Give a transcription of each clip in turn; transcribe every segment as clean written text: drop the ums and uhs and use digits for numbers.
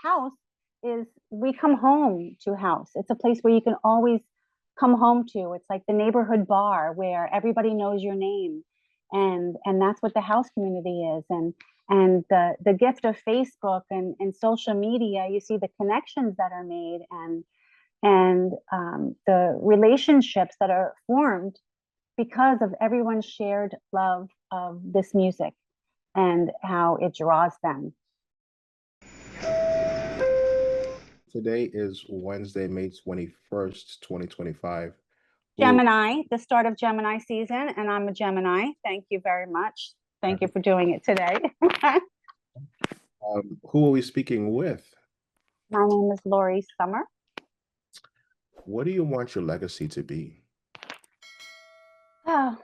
house is we come home to house. It's a place where you can always come home to. It's like the neighborhood bar where everybody knows your name. And that's what the house community is. And the gift of Facebook and social media, you see the connections that are made and the relationships that are formed because of everyone's shared love of this music and how it draws them. Today is Wednesday, May 21st, 2025. Gemini, the start of Gemini season, and I'm a Gemini. Thank you very much. Thank you for doing it today. Who are we speaking with? My name is Lori Sommer. What do you want your legacy to be? Oh,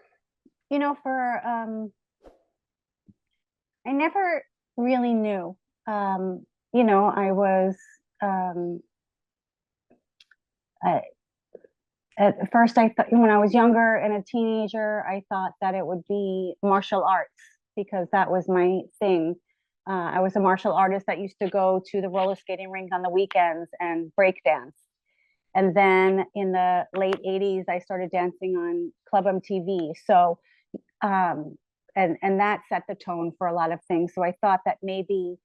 I never really knew. I was at first I thought when I was younger and a teenager, I thought that it would be martial arts because that was my thing. I was a martial artist that used to go to the roller skating rink on the weekends and break dance. And then in the late 80s, I started dancing on Club MTV. So, and that set the tone for a lot of things. So I thought that maybe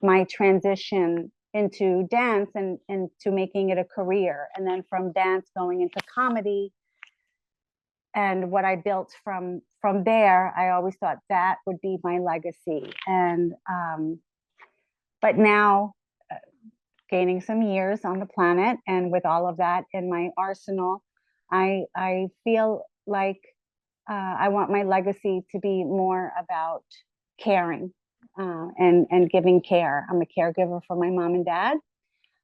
my transition into dance and into making it a career, and then from dance going into comedy, and what I built from there, I always thought that would be my legacy. And but now, gaining some years on the planet, and with all of that in my arsenal, I feel like I want my legacy to be more about caring and giving care. I'm a caregiver for my mom and dad.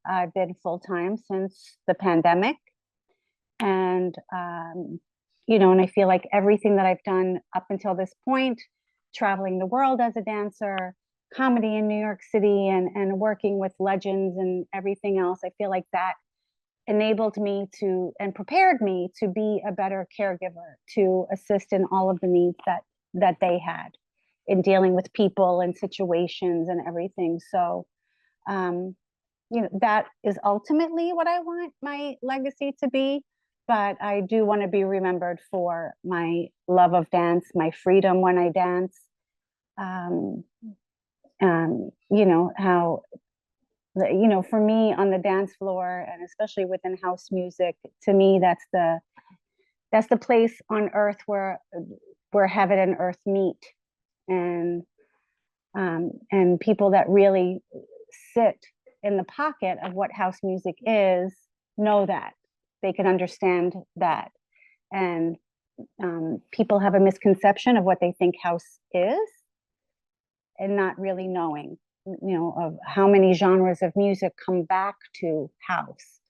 I've been full-time since the pandemic. And, and I feel like everything that I've done up until this point, traveling the world as a dancer, comedy in New York City, and working with legends and everything else, I feel like that enabled me to and prepared me to be a better caregiver, to assist in all of the needs that they had in dealing with people and situations and everything. So, that is ultimately what I want my legacy to be. But I do want to be remembered for my love of dance, my freedom when I dance. How, for me on the dance floor, and especially within house music, to me, that's the place on earth where heaven and earth meet. And people that really sit in the pocket of what house music is know that they can understand that. And people have a misconception of what they think house is, and not really knowing, of how many genres of music come back to house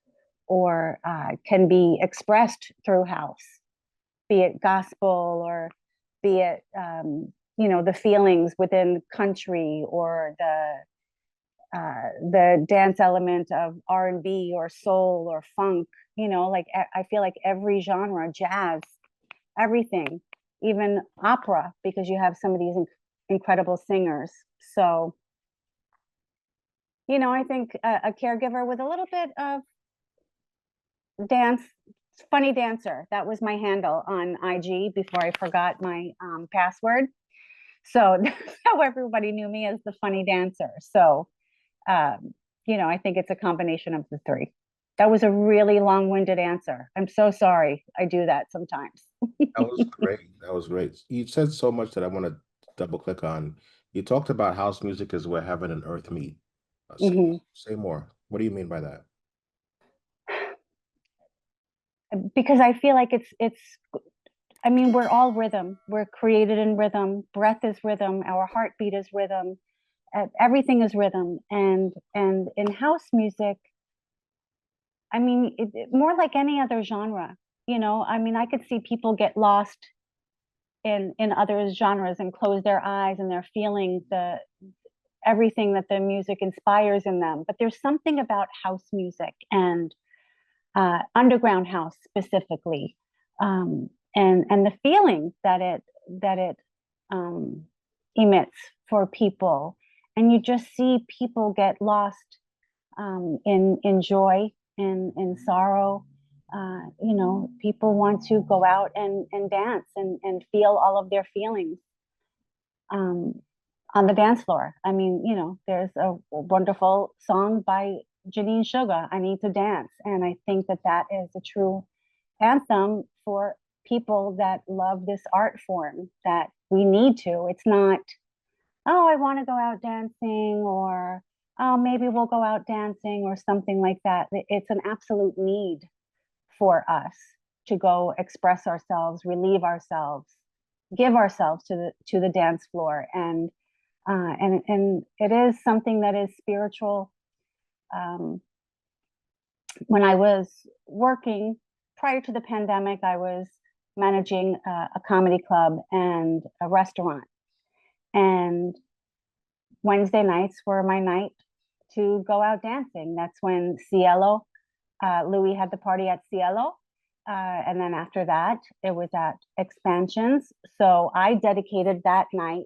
or can be expressed through house, be it gospel or be it the feelings within country, or the dance element of R&B or soul or funk. I feel like every genre, jazz, everything, even opera, because you have some of these incredible singers. So, I think a caregiver with a little bit of dance, funny dancer. That was my handle on IG before I forgot my password. So that's how everybody knew me, as the funny dancer. So, I think it's a combination of the three. That was a really long-winded answer. I'm so sorry. I do that sometimes. That was great. That was great. You said so much that I want to double click on. You talked about house music is where heaven and earth meet. Say more. What do you mean by that? Because I feel like we're all rhythm. We're created in rhythm. Breath is rhythm. Our heartbeat is rhythm. Everything is rhythm. And in house music, more like any other genre, I could see people get lost in other genres and close their eyes, and they're feeling everything that the music inspires in them. But there's something about house music and underground house specifically, and the feeling that it emits for people. And you just see people get lost in joy, in sorrow. You know, people want to go out and dance and feel all of their feelings um, on the dance floor. I mean, you know, there's a wonderful song by Janine Sugar, I Need to Dance. And I think that that is a true anthem for people that love this art form, that we need to. It's not, oh, I want to go out dancing, or oh, maybe we'll go out dancing or something like that. It's an absolute need for us to go express ourselves, relieve ourselves, give ourselves to the dance floor, and it is something that is spiritual. Um, when I was working prior to the pandemic, I was managing a comedy club and a restaurant, and Wednesday nights were my night to go out dancing. That's when Cielo, Louis had the party at Cielo. And then after that, it was at Expansions. So I dedicated that night,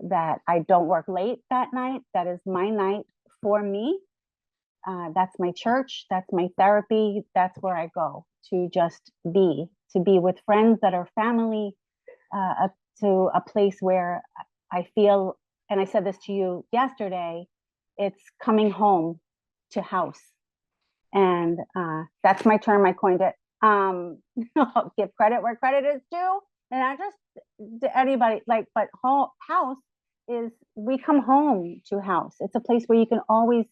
that I don't work late that night. That is my night for me. That's my church. That's my therapy. That's where I go to just be, to be with friends that are family, to a place where I feel, and I said this to you yesterday, it's coming home to house. And that's my term. I coined it. Give credit where credit is due. And I just, anybody, like, but house is, we come home to house. It's a place where you can always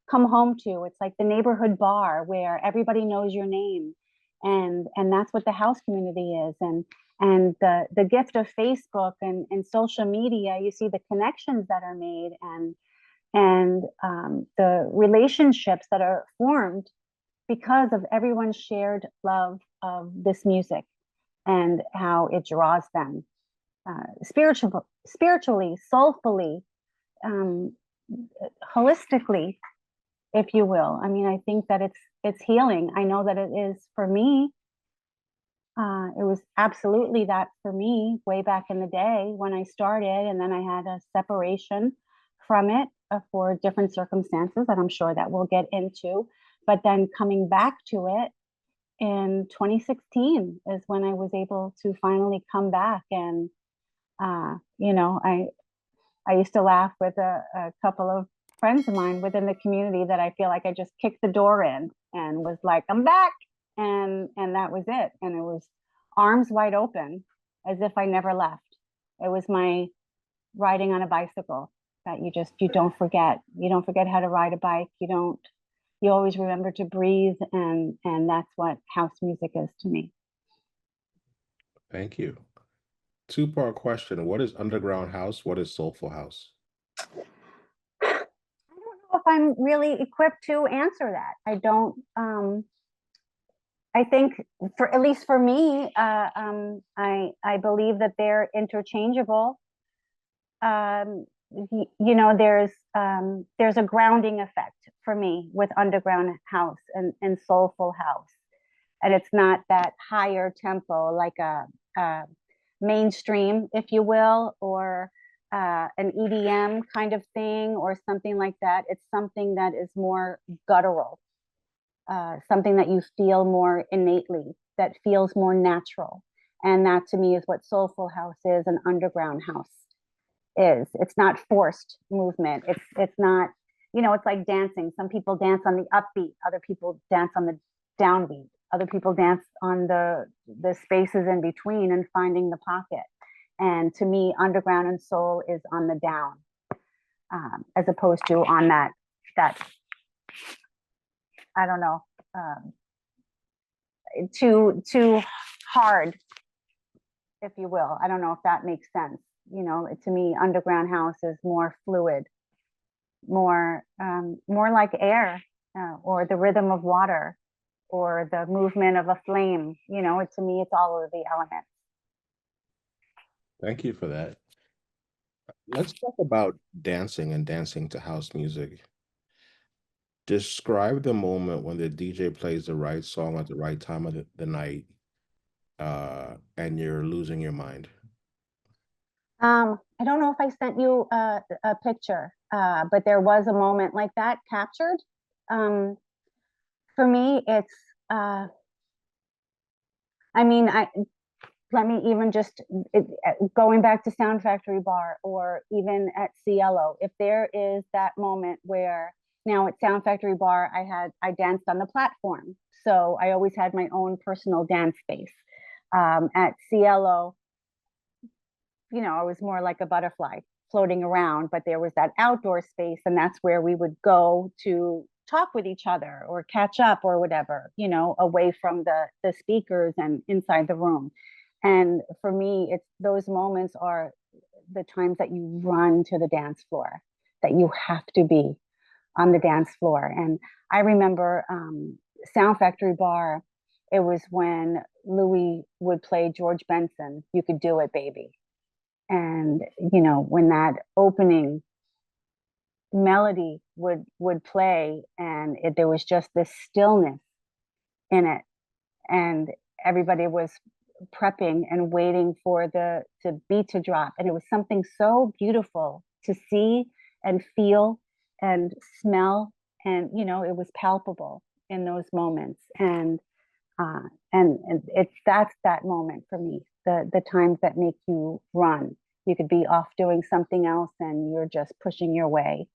come home to. It's like the neighborhood bar where everybody knows your name. And that's what the house community is. And the gift of Facebook and social media, you see the connections that are made, and the relationships that are formed because of everyone's shared love of this music and how it draws them spiritually, soulfully, holistically, if you will. I mean, I think that it's healing. I know that it is for me. It was absolutely that for me way back in the day when I started, and then I had a separation from it for different circumstances that I'm sure that we'll get into. But then coming back to it in 2016 is when I was able to finally come back. And you know, I used to laugh with a couple of friends of mine within the community that I feel like I just kicked the door in and was like, I'm back. And that was it. And it was arms wide open, as if I never left. It was my riding on a bicycle that you don't forget. You don't forget how to ride a bike. You always remember to breathe. And that's what house music is to me. Thank you. Two-part question. What is underground house? What is soulful house? I don't know if I'm really equipped to answer that. I don't, I think for, at least for me, I believe that they're interchangeable. You know, there's a grounding effect for me with underground house and soulful house. And it's not that higher tempo, like a mainstream, if you will, or an EDM kind of thing or something like that. It's something that is more guttural, something that you feel more innately, that feels more natural. And that to me is what soulful house is, and underground house is. It's not forced movement. It's not, you know, it's like dancing. Some people dance on the upbeat, other people dance on the downbeat, other people dance on the spaces in between and finding the pocket. And to me, underground and soul is on the down, as opposed to on that I don't know, too hard, if you will. I don't know if that makes sense. You know, to me, underground house is more fluid, more like air, or the rhythm of water, or the movement of a flame. You know, to me, it's all of the elements. Thank you for that. Let's talk about dancing and dancing to house music. Describe the moment when the DJ plays the right song at the right time of the night, and you're losing your mind. I don't know if I sent you a picture, but there was a moment like that captured. For me, it's, I mean, let me even just going back to Sound Factory Bar or even at Cielo, if there is that moment where now at Sound Factory Bar, I danced on the platform. So I always had my own personal dance space. At Cielo, I was more like a butterfly floating around, but there was that outdoor space, and that's where we would go to talk with each other or catch up or whatever, away from the speakers and inside the room. And for me, it's those moments are the times that you run to the dance floor, that you have to be on the dance floor. And I remember Sound Factory Bar, it was when Louis would play George Benson, "You Could Do It, Baby." And, when that opening melody would play and there was just this stillness in it, and everybody was prepping and waiting for the beat to drop, and it was something so beautiful to see and feel and smell, and it was palpable in those moments. And that's that moment for me, the times that make you run. You could be off doing something else and you're just pushing your way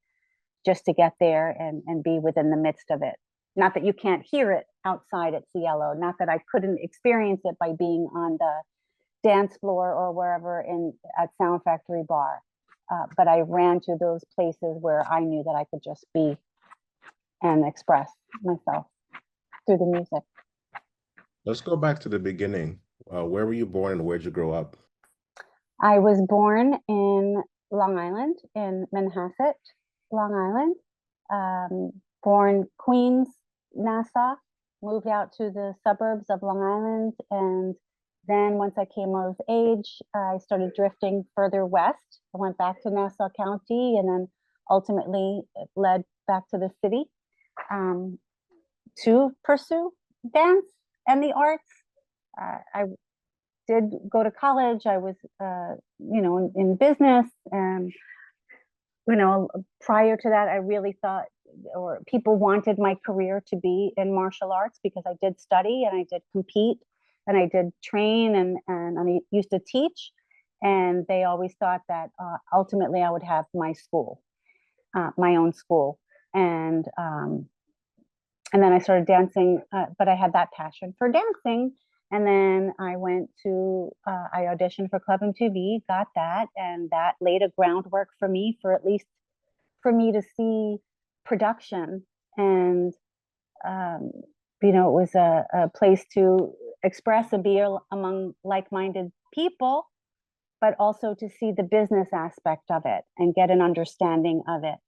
just to get there and be within the midst of it. Not that you can't hear it outside at Cielo, not that I couldn't experience it by being on the dance floor or wherever at Sound Factory Bar. But I ran to those places where I knew that I could just be and express myself through the music. Let's go back to the beginning. Where were you born and where'd you grow up? I was born in Long Island, in Manhasset, Long Island. Born Queens, Nassau, moved out to the suburbs of Long Island. And then once I came of age, I started drifting further west. I went back to Nassau County and then ultimately led back to the city to pursue dance and the arts. I did go to college. I was, in business. And, prior to that, I really thought, or people wanted my career to be in martial arts because I did study and I did compete and I did train and I used to teach. And they always thought that ultimately I would have my school, my own school. And then I started dancing, but I had that passion for dancing. And then I I auditioned for Club MTV, got that, and that laid a groundwork for me at least for me to see production. And, it was a place to express and be among like-minded people, but also to see the business aspect of it and get an understanding of it.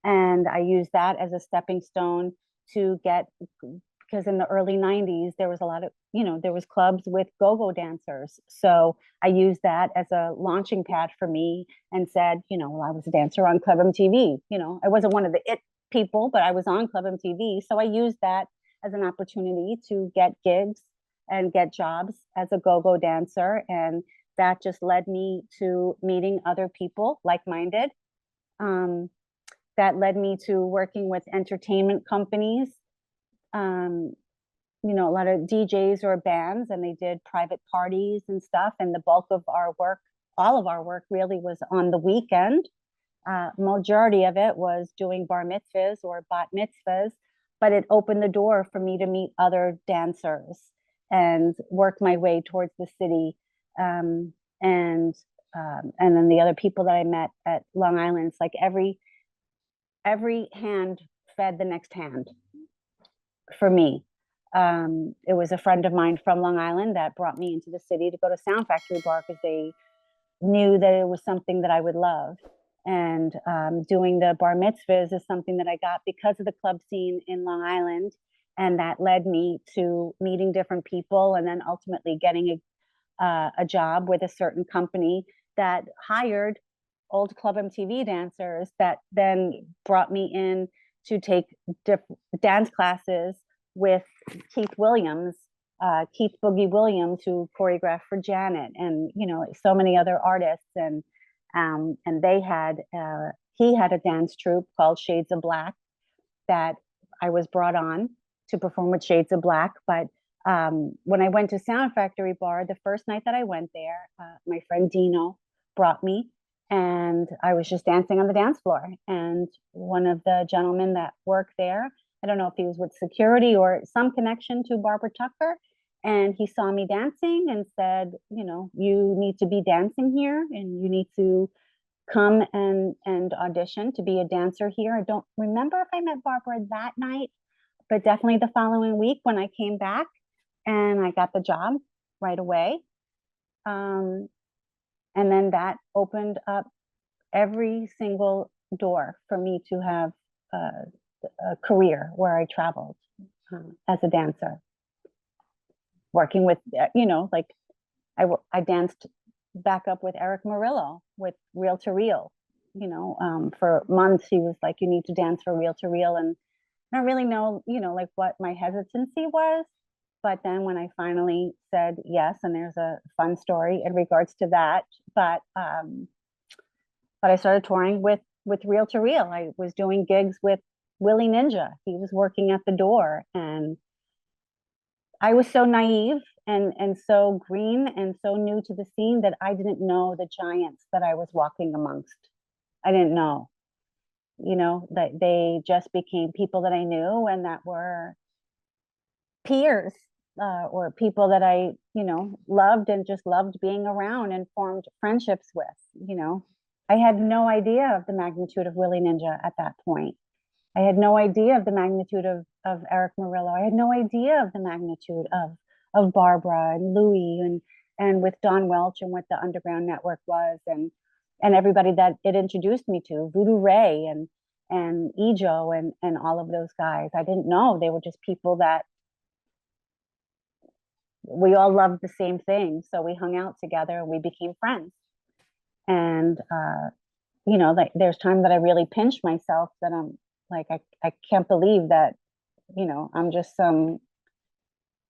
And I used that as a stepping stone to get, because in the early 90s, there was a lot of, there was clubs with go-go dancers. So I used that as a launching pad for me and said, well, I was a dancer on Club MTV. I wasn't one of the it people, but I was on Club MTV. So I used that as an opportunity to get gigs and get jobs as a go-go dancer. And that just led me to meeting other people like-minded. That led me to working with entertainment companies, a lot of DJs or bands, and they did private parties and stuff. And the bulk of our work, all of our work really was on the weekend. Majority of it was doing bar mitzvahs or bat mitzvahs, but it opened the door for me to meet other dancers and work my way towards the city. And then the other people that I met at Long Island, it's like every hand fed the next hand for me. It was a friend of mine from Long Island that brought me into the city to go to Sound Factory Bar because they knew that it was something that I would love. And doing the bar mitzvahs is something that I got because of the club scene in Long Island. And that led me to meeting different people and then ultimately getting a job with a certain company that hired old Club MTV dancers that then brought me in to take dance classes with Keith Williams, Keith Boogie Williams, who choreographed for Janet and, so many other artists. And they had, he had a dance troupe called Shades of Black that I was brought on to perform with Shades of Black. But when I went to Sound Factory Bar, the first night that I went there, my friend Dino brought me, and I was just dancing on the dance floor. And one of the gentlemen that worked there, I don't know if he was with security or some connection to Barbara Tucker, and he saw me dancing and said, you know, you need to be dancing here, and you need to come and audition to be a dancer here. I don't remember if I met Barbara that night, but definitely the following week when I came back, and I got the job right away. And then that opened up every single door for me to have a career where I traveled as a dancer, working with, you know, like I danced back up with Eric Morello with Reel to Reel. You know, for months he was like, you need to dance for Reel to Reel. And I don't really know, you know, like what my hesitancy was. But then when I finally said yes, and there's a fun story in regards to that, but I started touring with Reel to Reel. I was doing gigs with Willie Ninja. He was working at the door, and I was so naive and so green and so new to the scene that I didn't know the giants that I was walking amongst. I didn't know, you know, that they just became people that I knew and that were peers, or people that I, you know, loved and just loved being around and formed friendships with. You know, I had no idea of the magnitude of Willie Ninja at that point. I had no idea of the magnitude of Eric Murillo. I had no idea of the magnitude of Barbara and Louie and with Don Welch and what the Underground Network was, and everybody that it introduced me to, Voodoo Ray and Ejo and all of those guys. I didn't know. They were just people that we all loved the same thing. So we hung out together and we became friends. And you know, like there's time that I really pinch myself that I'm like, I can't believe that, you know, I'm just some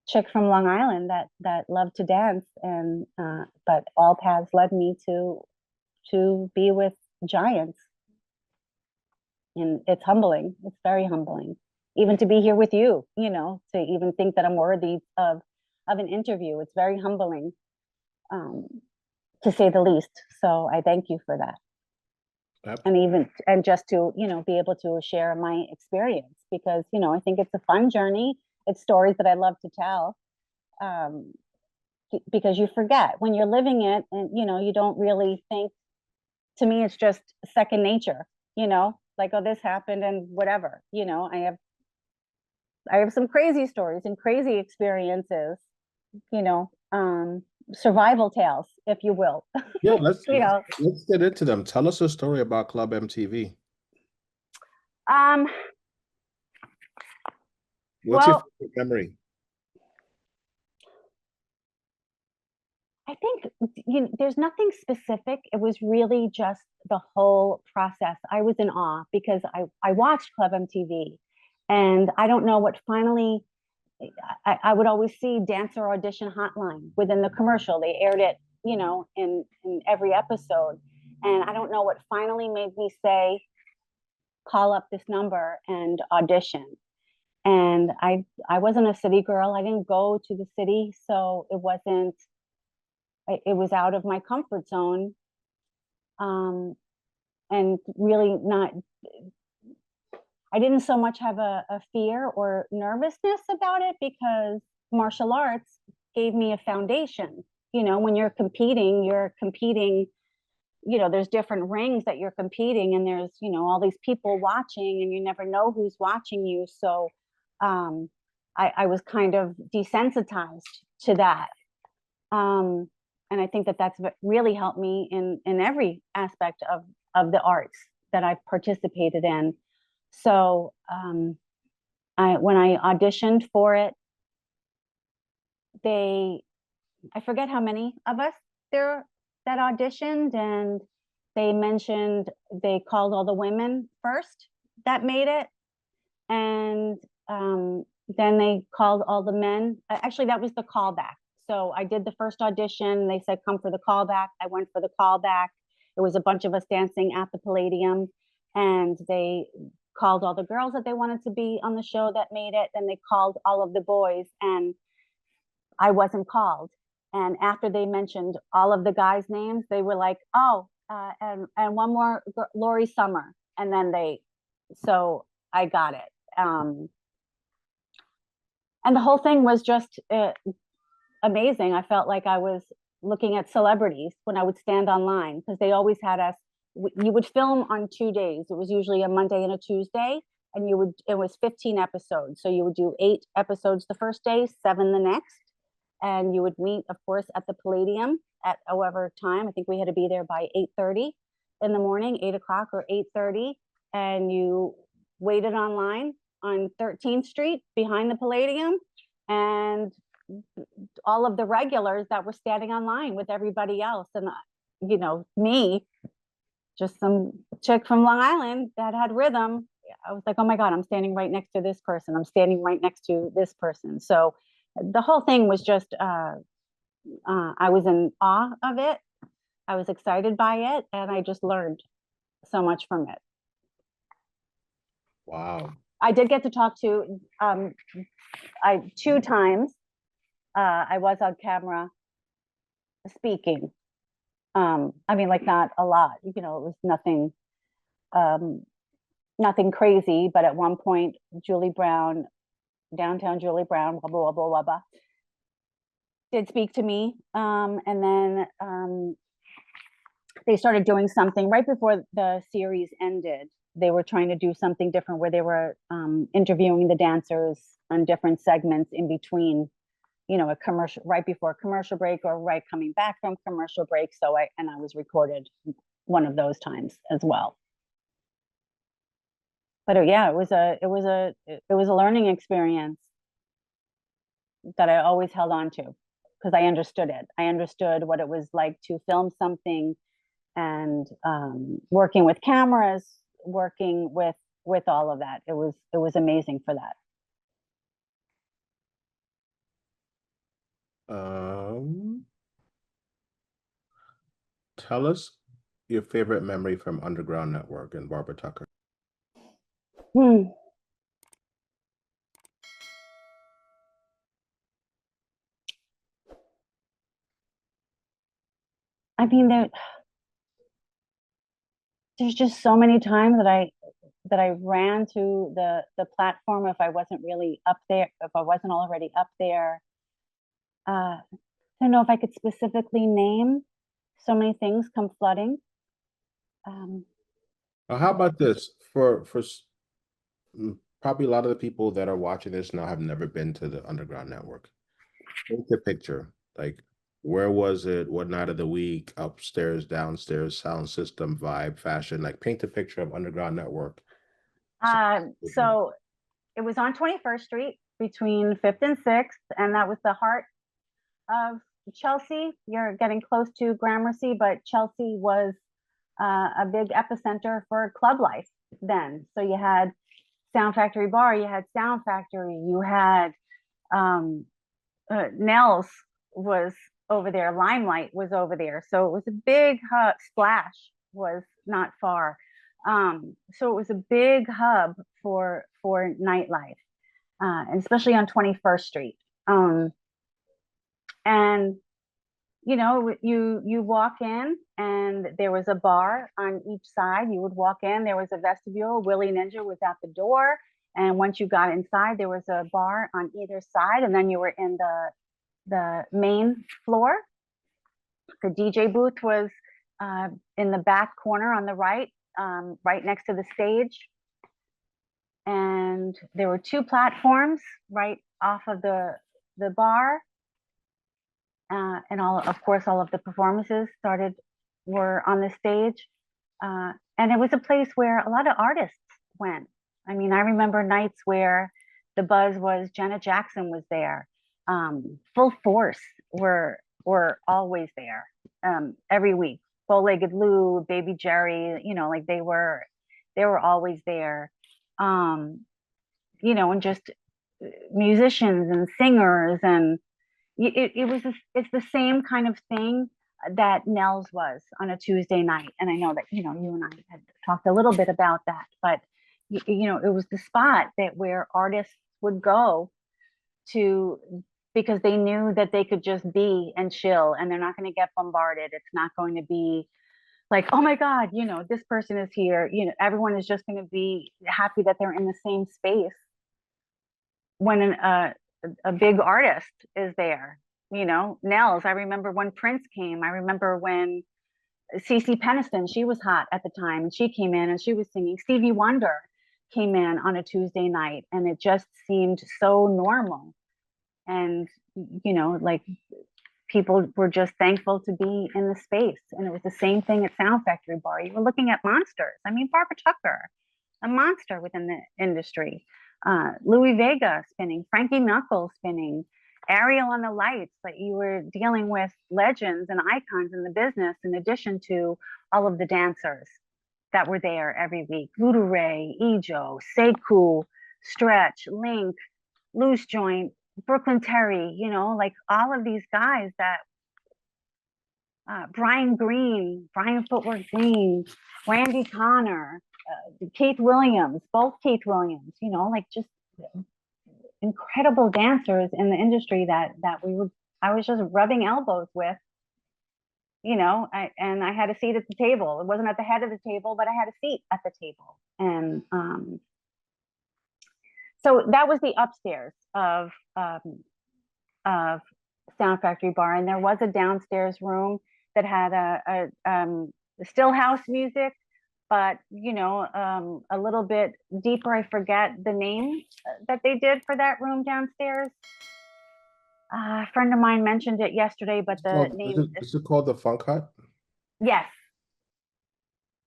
chick from Long Island that loved to dance. And but all paths led me to be with giants. And it's humbling. It's very humbling. Even to be here with you, you know, to even think that I'm worthy of an interview. It's very humbling, to say the least. So I thank you for that. Yep. And just to, you know, be able to share my experience, because, you know, I think it's a fun journey. It's stories that I love to tell, because you forget when you're living it, and, you know, you don't really think. To me, it's just second nature, you know, like, oh, this happened and whatever, you know. I have some crazy stories and crazy experiences, you know, survival tales, if you will. Yeah, let's You know, let's get into them. Tell us a story about Club MTV. What's your well, favorite memory? I think, you know, there's nothing specific. It was really just the whole process. I was in awe because I watched Club MTV, and I don't know what finally. I would always see Dancer Audition Hotline within the commercial. They aired it, you know, in every episode, and I don't know what finally made me say, call up this number and audition. And I wasn't a city girl. I didn't go to the city, so it wasn't. It was out of my comfort zone, and really not. I didn't so much have a fear or nervousness about it, because martial arts gave me a foundation. You know, when you're competing, you know, there's different rings that you're competing, and there's, you know, all these people watching, and you never know who's watching you. So I was kind of desensitized to that. And I think that that's really helped me in every aspect of the arts that I've participated in. So when I auditioned for it, I forget how many of us there that auditioned, and they mentioned they called all the women first that made it, and then they called all the men. Actually, that was the callback. So I did the first audition. They said, come for the callback. I went for the callback. It was a bunch of us dancing at the Palladium, and they called all the girls that they wanted to be on the show that made it. Then they called all of the boys, and I wasn't called. And after they mentioned all of the guys' names, they were like, "Oh, and one more, Lori Sommer." And then so I got it. And the whole thing was just amazing. I felt like I was looking at celebrities when I would stand online, because they always had us. You would film on 2 days. It was usually a Monday and a Tuesday, and it was 15 episodes. So you would do 8 episodes the first day, 7 the next. And you would meet, of course, at the Palladium at however time. I think we had to be there by 8:30 in the morning, 8 o'clock or 8:30. And you waited online on 13th Street behind the Palladium. And all of the regulars that were standing online with everybody else. And, me, just some chick from Long Island that had rhythm. I was like, oh my God, I'm standing right next to this person. I'm standing right next to this person. So the whole thing was just, I was in awe of it. I was excited by it, and I just learned so much from it. Wow. I did get to talk to, 2 times, I was on camera speaking. I mean, like, not a lot, it was nothing, nothing crazy, but at one point, Julie Brown, downtown Julie Brown, blah, blah, blah, blah, blah, did speak to me. And then they started doing something right before the series ended. They were trying to do something different where they were interviewing the dancers on different segments in between, a commercial, right before commercial break or right coming back from commercial break. So I was recorded one of those times as well. But yeah, it was a learning experience that I always held on to, because I understood it. I understood what it was like to film something, and working with cameras, working with all of that. It was amazing for that. Tell us your favorite memory from Underground Network and Barbara Tucker. I mean, there's just so many times that I ran to the platform if I wasn't really up there, if I wasn't already up there. I don't know if I could specifically name. So many things come flooding. How about this? For probably a lot of the people that are watching this now have never been to the Underground Network. Paint the picture. Like, where was it? What night of the week? Upstairs, downstairs, sound system, vibe, fashion. Like, paint the picture of Underground Network. So it was on 21st Street between 5th and 6th, and that was the heart of Chelsea. You're getting close to Gramercy, but Chelsea was a big epicenter for club life then. So you had Sound Factory Bar, you had Sound Factory, you had Nels was over there, Limelight was over there. So it was a big hub. Splash was not far. So it was a big hub for nightlife, and especially on 21st Street. And you walk in, and there was a bar on each side. You would walk in, there was a vestibule. Willie Ninja was at the door, and once you got inside, there was a bar on either side, and then you were in the main floor. The DJ booth was in the back corner on the right, right next to the stage. And there were 2 platforms right off of the bar. And of course, all of the performances were on the stage. And it was a place where a lot of artists went. I mean, I remember nights where the buzz was Janet Jackson was there. Full Force were always there every week. Bow-Legged Lou, Baby Jerry, like they were always there. And just musicians and singers, and it's the same kind of thing that Nels was on a Tuesday night. And I know that you and I had talked a little bit about that, but you know, it was the spot that where artists would go to, because they knew that they could just be and chill and they're not going to get bombarded. It's not going to be like, oh my God, you know, this person is here. You know, everyone is just going to be happy that they're in the same space when a big artist is there. You know, Nels, I remember when Prince came. I remember when Cece Peniston, she was hot at the time, and she came in and she was singing. Stevie Wonder came in on a Tuesday night, and it just seemed so normal. And, you know, like people were just thankful to be in the space. And it was the same thing at Sound Factory Bar. You were looking at monsters. I mean, Barbara Tucker, a monster within the industry. Louis Vega spinning, Frankie Knuckles spinning, Ariel on the lights. Like, you were dealing with legends and icons in the business, in addition to all of the dancers that were there every week. Voodoo Ray, Ejo, Sekou, Stretch, Link, Loose Joint, Brooklyn Terry, you know, like all of these guys that Brian Green, Brian Footwork Green, Randy Connor, Keith Williams, both Keith Williams, you know, like just incredible dancers in the industry that I was just rubbing elbows with, you know, and I had a seat at the table. It wasn't at the head of the table, but I had a seat at the table. And so that was the upstairs of Sound Factory Bar, and there was a downstairs room that had a still house music, but you know, a little bit deeper. I forget the name that they did for that room downstairs. A friend of mine mentioned it yesterday, but the name is it called the Funk Hut? Yes,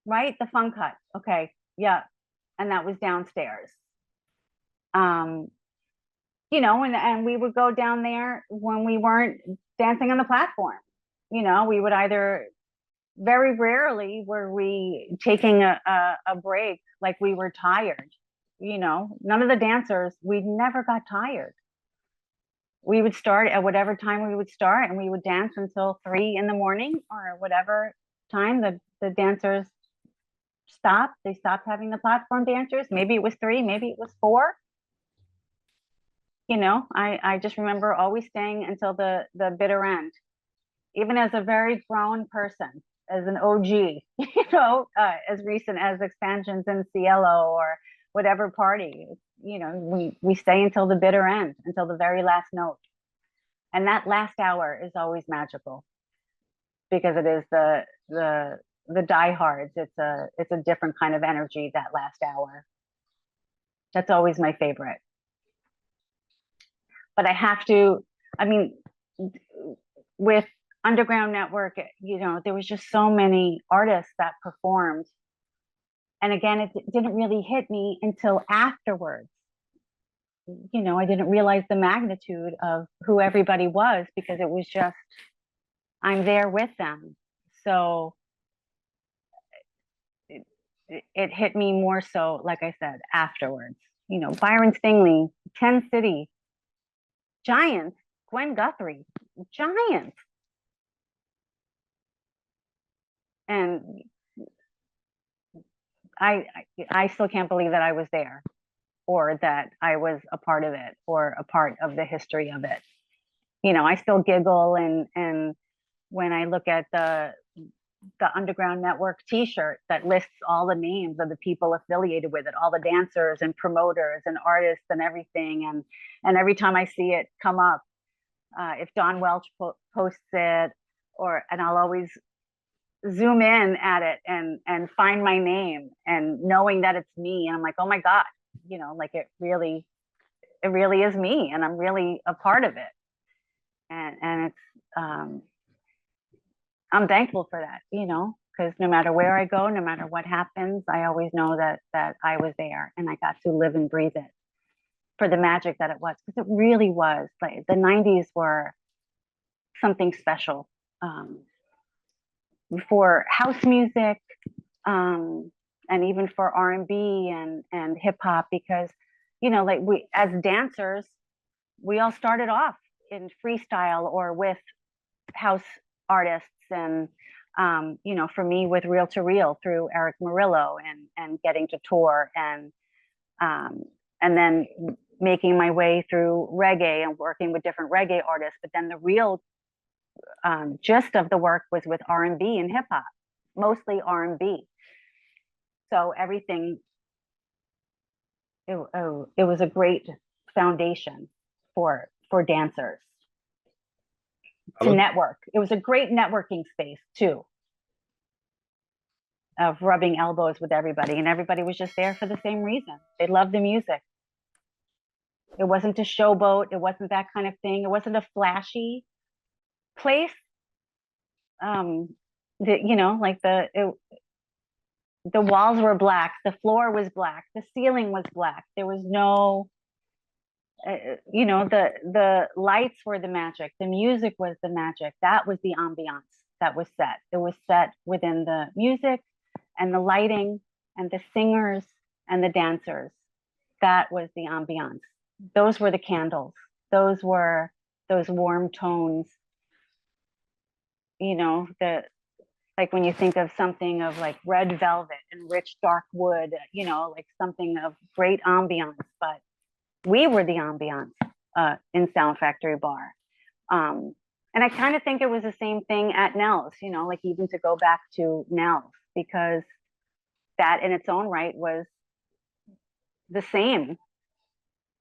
right, the Funk Hut. Okay, yeah, and that was downstairs. You know, and we would go down there when we weren't dancing on the platform. You know, we would either, very rarely were we taking a break like we were tired. You know, none of the dancers, we never got tired. We would start at whatever time we would start, and we would dance until 3 in the morning or whatever time the dancers stopped. They stopped having the platform dancers. Maybe it was 3, maybe it was 4. You know, I just remember always staying until the bitter end, even as a very grown person, as an OG, you know, as recent as expansions in Cielo or whatever party, you know, we stay until the bitter end, until the very last note. And that last hour is always magical because it is the diehards. It's a different kind of energy, that last hour. That's always my favorite. But I have to, I mean, with Underground Network, you know, there was just so many artists that performed. And again, it didn't really hit me until afterwards. You know, I didn't realize the magnitude of who everybody was because it was just, I'm there with them. So it hit me more so, like I said, afterwards. You know, Byron Stingley, 10 City, Giants, Gwen Guthrie, Giants. And I still can't believe that I was there, or that I was a part of it, or a part of the history of it. You know, I still giggle and when I look at the Underground Network T-shirt that lists all the names of the people affiliated with it, all the dancers and promoters and artists and everything, and every time I see it come up, if Don Welch posts it, and I'll always zoom in at it and find my name, and knowing that it's me, and I'm like, oh my God, you know, like it really is me, and I'm really a part of it, and it's I'm thankful for that, you know, because no matter where I go, no matter what happens, I always know that I was there and I got to live and breathe it for the magic that it was, because it really was. Like, the 90s were something special. For house music, and even for R&B and hip hop, because, you know, like, we as dancers, we all started off in freestyle or with house artists, and you know, for me, with Reel to Reel through Eric Morello, and getting to tour, and And then making my way through reggae and working with different reggae artists. But then the real gist of the work was with R&B and hip hop, mostly R&B. So everything, it was a great foundation for dancers to network. It was a great networking space too, of rubbing elbows with everybody, and everybody was just there for the same reason. They loved the music. It wasn't a showboat. It wasn't that kind of thing. It wasn't a flashy place. Like the walls were black, the floor was black, the ceiling was black. There was no, the lights were the magic, the music was the magic. That was the ambiance that was set. It was set within the music and the lighting and the singers and the dancers. That was the ambiance. Those were the candles. Those were those warm tones. Like when you think of something of like red velvet and rich dark wood, like something of great ambiance. But we were the ambiance in Sound Factory Bar. And I kind of think it was the same thing at Nell's, like even to go back to Nell's, because that in its own right was the same.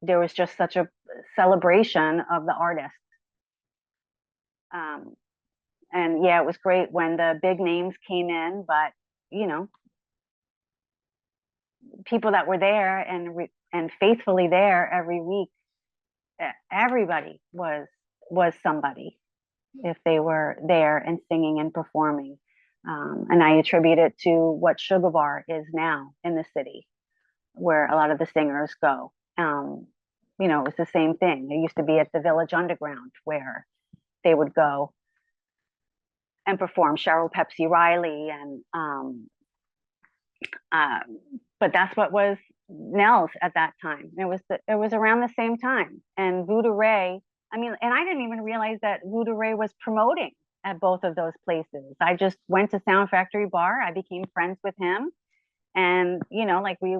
There was just such a celebration of the artist. And yeah, it was great when the big names came in, but people that were there and faithfully there every week, everybody was somebody if they were there and singing and performing. And I attribute it to what Sugar Bar is now in the city, where a lot of the singers go. It was the same thing. It used to be at the Village Underground where they would go and perform, Cheryl Pepsi Riley, and but that's what was Nell's at that time. It was around the same time. And Voodoo Ray, and I didn't even realize that Voodoo Ray was promoting at both of those places. I just went to Sound Factory Bar. I became friends with him, and like we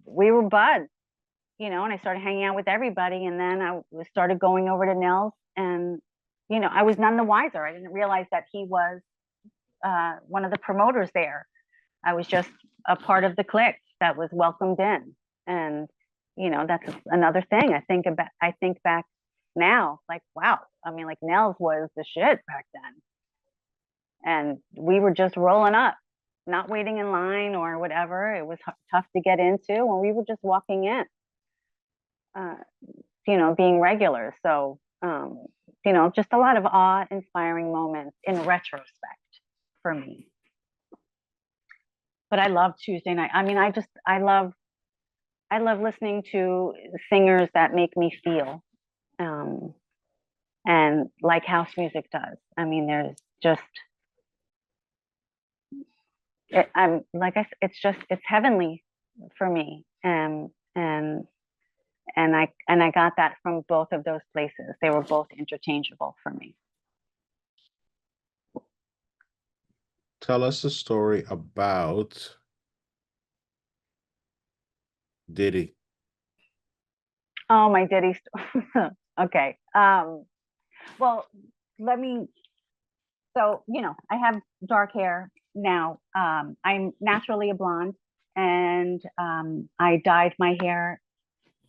were buds, and I started hanging out with everybody. And then I started going over to Nell's, and I was none the wiser. I didn't realize that he was one of the promoters there. I was just a part of the clique that was welcomed in. And, that's another thing I think back now, like, wow. Like Nell's was the shit back then. And we were just rolling up, not waiting in line or whatever. It was tough to get into, and we were just walking in, being regular. So, just a lot of awe-inspiring moments in retrospect for me. But I love Tuesday night. I love listening to singers that make me feel, and like house music does. There's just, it's heavenly for me, and I got that from both of those places. They were both interchangeable for me. Tell us a story about Diddy. Oh, my Diddy story. Okay. Well, I have dark hair now. I'm naturally a blonde, and I dyed my hair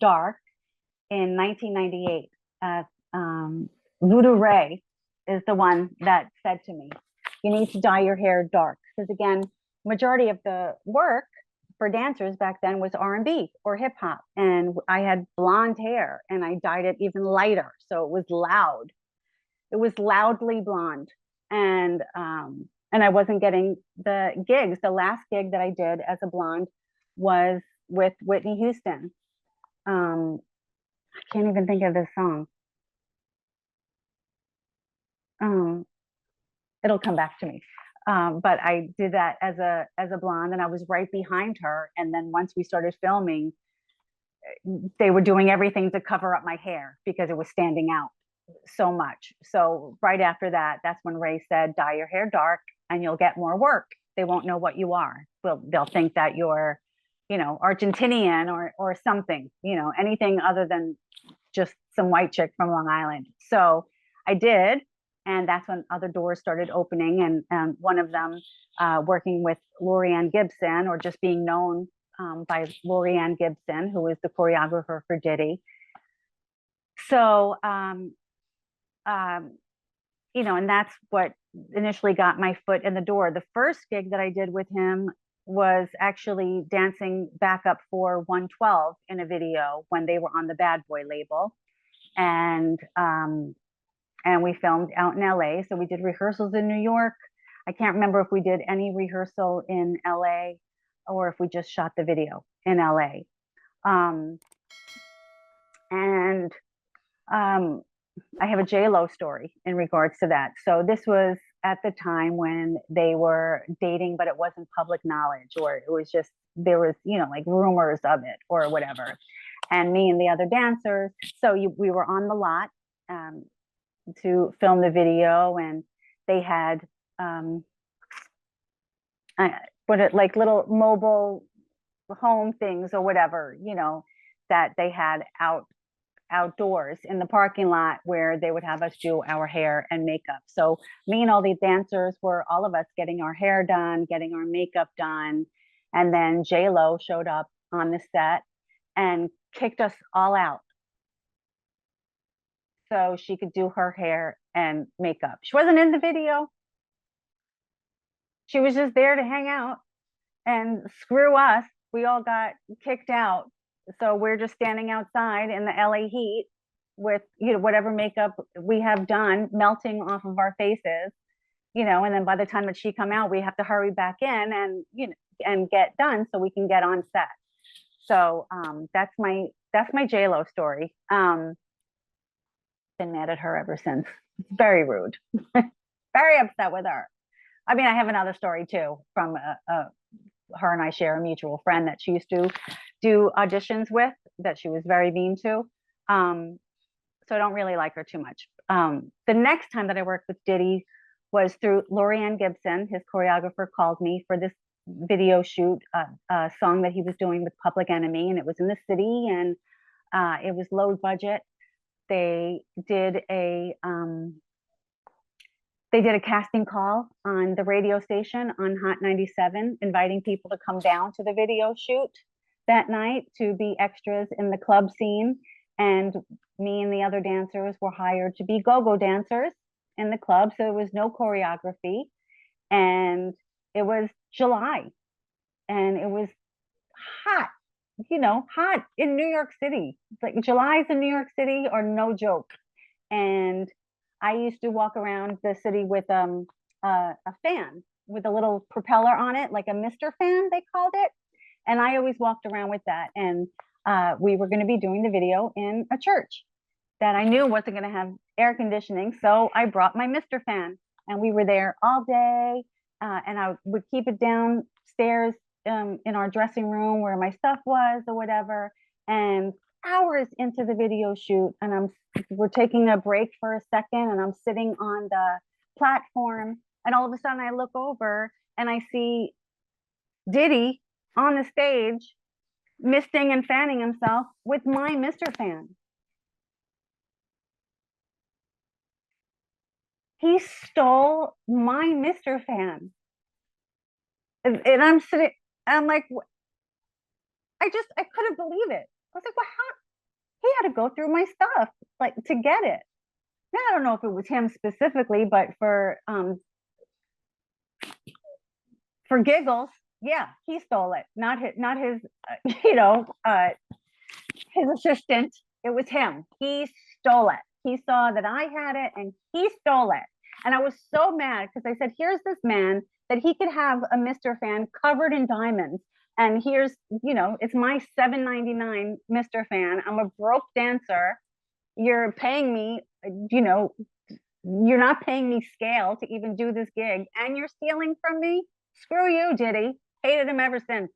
dark in 1998. Voodoo Ray is the one that said to me, you need to dye your hair dark, because again, majority of the work for dancers back then was R&B or hip hop, and I had blonde hair and I dyed it even lighter, so it was loud. It was loudly blonde, and I wasn't getting the gigs. The last gig that I did as a blonde was with Whitney Houston. I can't even think of this song. It'll come back to me. But I did that as a blonde, and I was right behind her. And then once we started filming, they were doing everything to cover up my hair because it was standing out so much. So right after that, that's when Ray said, dye your hair dark and you'll get more work. They won't know what you are. Well, they'll think that you're Argentinian or something, anything other than just some white chick from Long Island. So I did. And that's when other doors started opening. And one of them working with Lorianne Gibson, or just being known by Lorianne Gibson, who was the choreographer for Diddy. So, and that's what initially got my foot in the door. The first gig that I did with him was actually dancing backup for 112 in a video when they were on the Bad Boy label. And we filmed out in LA. So we did rehearsals in New York. I can't remember if we did any rehearsal in LA or if we just shot the video in LA. I have a J-Lo story in regards to that. So this was at the time when they were dating, but it wasn't public knowledge, or it was just, there was, like rumors of it or whatever. And me and the other dancers, we were on the lot to film the video, and they had like little mobile home things or whatever, that they had outdoors in the parking lot where they would have us do our hair and makeup. So me and all the dancers were, all of us, getting our hair done, getting our makeup done. And then J-Lo showed up on the set and kicked us all out so she could do her hair and makeup. She wasn't in the video. She was just there to hang out, and screw us. We all got kicked out. So we're just standing outside in the LA heat with, whatever makeup we have done melting off of our faces, and then by the time that she come out, we have to hurry back in and, and get done so we can get on set. So that's my J-Lo story. Been mad at her ever since. It's very rude. Very upset with her. I mean, I have another story too from her and I share a mutual friend that she used to do auditions with, that she was very mean to. So I don't really like her too much. The next time that I worked with Diddy was through Lorianne Gibson. His choreographer called me for this video shoot, a song that he was doing with Public Enemy, and it was in the city, and it was low budget. They did a casting call on the radio station on Hot 97, inviting people to come down to the video shoot that night to be extras in the club scene. And me and the other dancers were hired to be go-go dancers in the club. So there was no choreography. And it was July. And it was hot, hot in New York City. Like, July's in New York City are no joke. And I used to walk around the city with a fan with a little propeller on it, like a Mr. fan, they called it. And I always walked around with that. And we were going to be doing the video in a church that I knew wasn't going to have air conditioning. So I brought my Mr. fan, and we were there all day. And I would keep it downstairs in our dressing room where my stuff was or whatever. And hours into the video shoot, and we're taking a break for a second, and I'm sitting on the platform, and all of a sudden I look over and I see Diddy on the stage misting and fanning himself with my Mr. Fan. He stole my Mr. Fan. And I'm sitting, I'm like, I couldn't believe it. I was like, well, how? He had to go through my stuff, like, to get it. Now, I don't know if it was him specifically, but for giggles, yeah, he stole it. Not his his assistant. It was him. He stole it. He saw that I had it, and he stole it. And I was so mad because I said, here's this man that he could have a Mr. Fan covered in diamonds. And here's, it's my $7.99 Mr. Fan. I'm a broke dancer. You're paying me, you're not paying me scale to even do this gig, and you're stealing from me? Screw you, Diddy. Hated him ever since.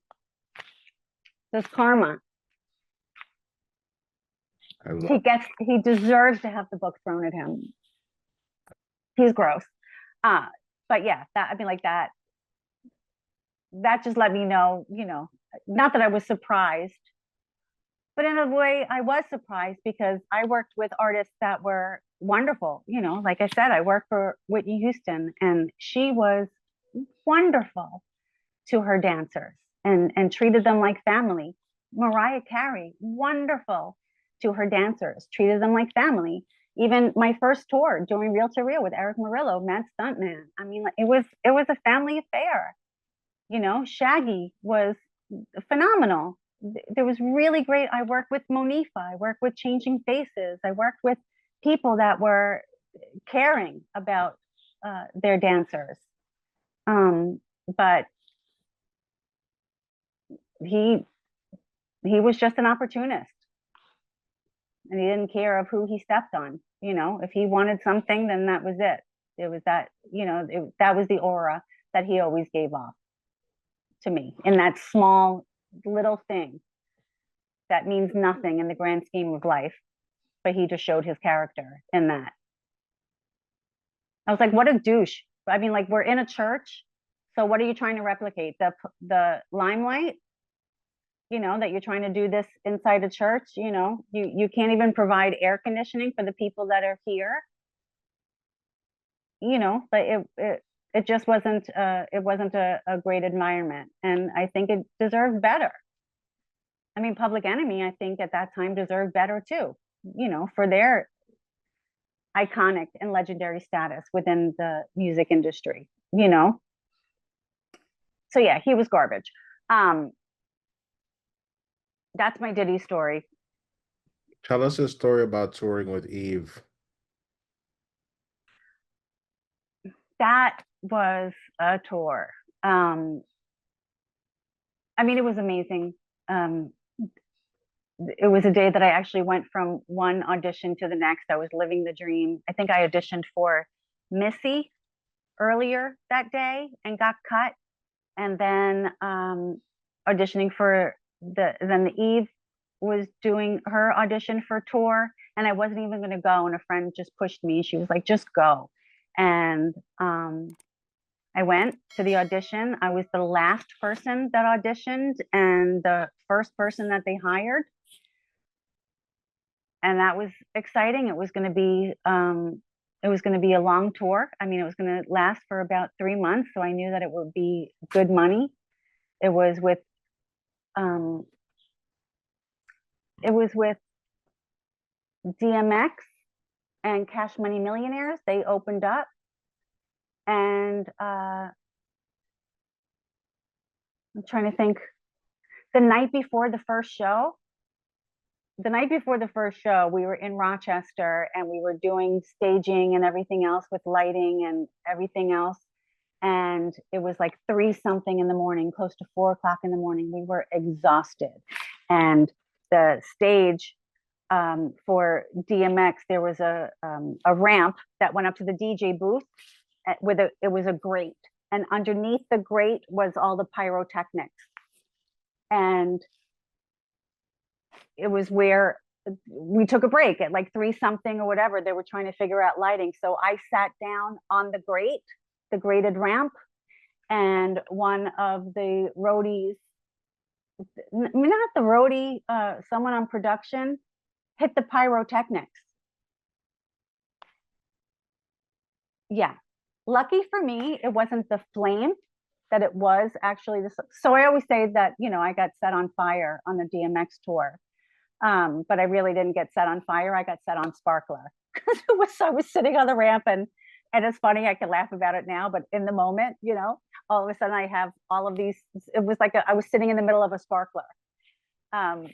This karma. He deserves to have the book thrown at him. He's gross. But yeah, that just let me know, not that I was surprised, but in a way I was surprised because I worked with artists that were wonderful. You know, like I said, I worked for Whitney Houston, and she was wonderful to her dancers and treated them like family. Mariah Carey, wonderful to her dancers, treated them like family. Even my first tour doing Reel to Reel with Eric Morello, Matt Stuntman. I mean, it was a family affair. You know, Shaggy was phenomenal. There was really great. I worked with Monifa. I worked with Changing Faces. I worked with people that were caring about their dancers. But he was just an opportunist, and he didn't care of who he stepped on. You know, if he wanted something, then that was it. It was that, you know, that was the aura that he always gave off to me in that small little thing that means nothing in the grand scheme of life, but he just showed his character in that. I was like, what a douche. I mean, like, we're in a church, so what are you trying to replicate? The limelight? You know, that you're trying to do this inside a church? You know, you can't even provide air conditioning for the people that are here. You know, but it just wasn't a great environment, and I think it deserved better. I mean, Public Enemy, I think at that time deserved better too, you know, for their iconic and legendary status within the music industry, you know. So yeah, he was garbage. That's my Diddy story. Tell us a story about touring with Eve. That was a tour. I mean, it was amazing. It was a day that I actually went from one audition to the next. I was living the dream. I think I auditioned for Missy earlier that day and got cut. And then auditioning for then the Eve was doing her audition for tour, and I wasn't even going to go. And a friend just pushed me. She was like, just go. And I went to the audition. I was the last person that auditioned and the first person that they hired. And that was exciting. It was going to be a long tour. I mean, it was going to last for about 3 months, so I knew that it would be good money. It was with DMX and Cash Money Millionaires. They opened up, and I'm trying to think. The night before the first show, we were in Rochester, and we were doing staging and everything else with lighting and everything else. And it was like 3 something in the morning, close to 4 o'clock in the morning. We were exhausted. And the stage for DMX, there was a ramp that went up to the DJ booth it was a grate. And underneath the grate was all the pyrotechnics. And it was where we took a break at like 3 something or whatever. They were trying to figure out lighting. So I sat down on the graded ramp, and one of the roadies, not the roadie, someone on production hit the pyrotechnics. Yeah. Lucky for me, it wasn't the flame, that it was actually this. So I always say that, you know, I got set on fire on the DMX tour. But I really didn't get set on fire. I got set on sparkler because I was sitting on the ramp, and it's funny, I can laugh about it now, but in the moment, you know, all of a sudden I have all of these. It was like I was sitting in the middle of a sparkler, and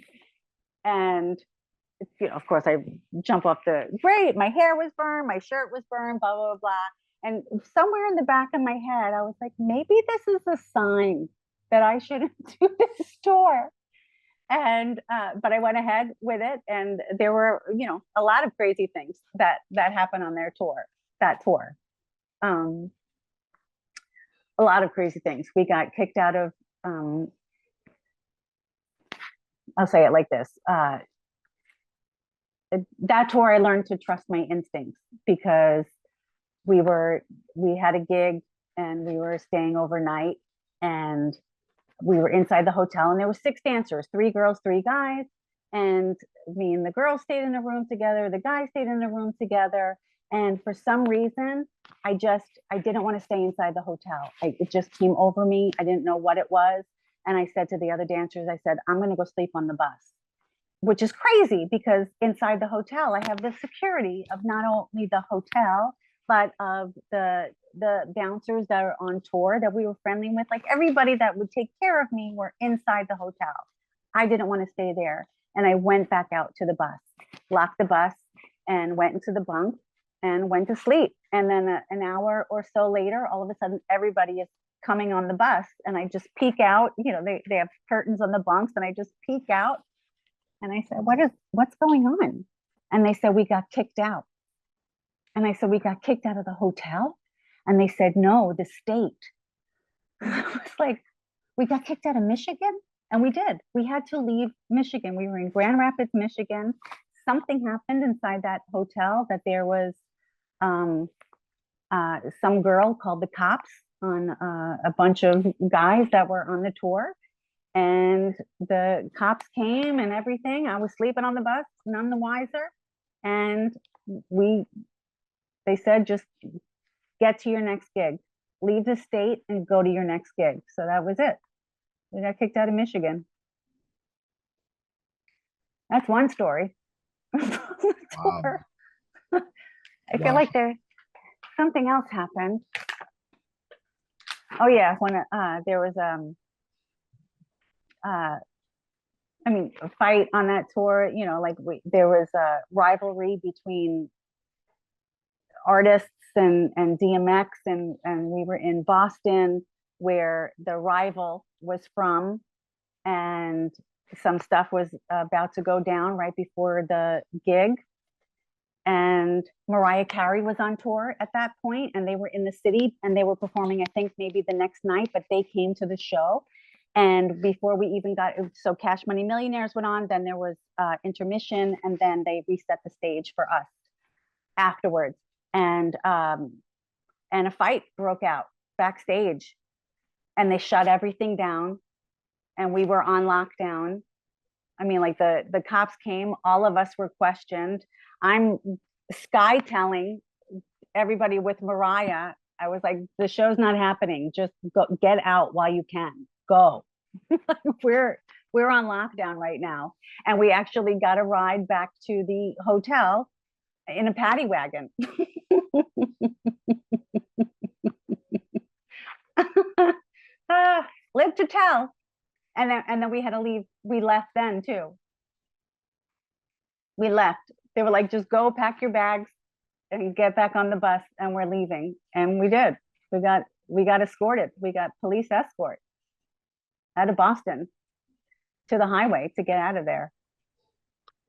you know, of course, I jump off the grate. My hair was burned, my shirt was burned, blah blah blah. And somewhere in the back of my head, I was like, maybe this is a sign that I shouldn't do this tour. And but I went ahead with it, and there were, you know, a lot of crazy things that happened on that tour. A lot of crazy things. We got kicked out of. I'll say it like this: that tour, I learned to trust my instincts, because we had a gig and we were staying overnight, and we were inside the hotel, and there were 6 dancers, 3 girls, 3 guys. And me and the girls stayed in a room together. The guys stayed in a room together. And for some reason, I didn't want to stay inside the hotel. It just came over me. I didn't know what it was. And I said to the other dancers, I said, I'm going to go sleep on the bus, which is crazy because inside the hotel, I have the security of not only the hotel, but of the bouncers that are on tour that we were friendly with. Like everybody that would take care of me were inside the hotel. I didn't want to stay there. And I went back out to the bus, locked the bus, and went into the bunk and went to sleep. And then an hour or so later, all of a sudden, everybody is coming on the bus. And I just peek out, you know, they have curtains on the bunks, and I just peek out. And I said, what's going on? And they said, we got kicked out. And I said, we got kicked out of the hotel? And they said, no, the state. I was like, we got kicked out of Michigan? And we did. We had to leave Michigan. We were in Grand Rapids, Michigan. Something happened inside that hotel that there was some girl called the cops on a bunch of guys that were on the tour. And the cops came and everything. I was sleeping on the bus, none the wiser. And they said, just get to your next gig, leave the state and go to your next gig. So that was it. We got kicked out of Michigan. That's one story. Wow. I feel like something else happened. Oh yeah, when there was a fight on that tour, you know, like there was a rivalry between artists and DMX, and we were in Boston where the rival was from, and some stuff was about to go down right before the gig. And Mariah Carey was on tour at that point, and they were in the city and they were performing, I think maybe the next night, but they came to the show. And before we even so Cash Money Millionaires went on, then there was intermission, and then they reset the stage for us afterwards. And a fight broke out backstage, and they shut everything down, and we were on lockdown. I mean, like the cops came, all of us were questioned. I'm sky telling everybody with Mariah. I was like, the show's not happening. Just go, get out while you can. Go. we're on lockdown right now. And we actually got a ride back to the hotel in a paddy wagon. Live to tell. And then we had to leave. We left then too. We left. They were like, just go pack your bags and get back on the bus, and we're leaving. And we did. We got escorted. We got police escort out of Boston to the highway to get out of there.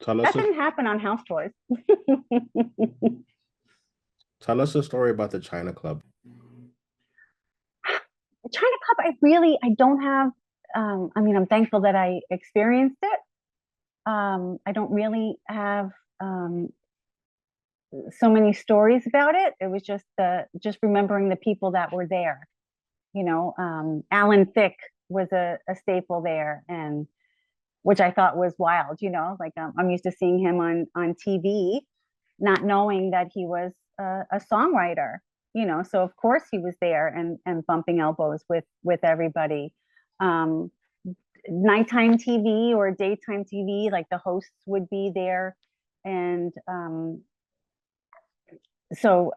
That didn't happen on house tours. Tell us a story about the China Club. The China Club, I don't have, I'm thankful that I experienced it. I don't really have so many stories about it. It was just remembering the people that were there. You know, Alan Thicke was a staple there, and which I thought was wild. You know, like I'm used to seeing him on TV, not knowing that he was a songwriter. You know, so of course he was there and bumping elbows with everybody. Nighttime TV or daytime TV, like the hosts would be there, and so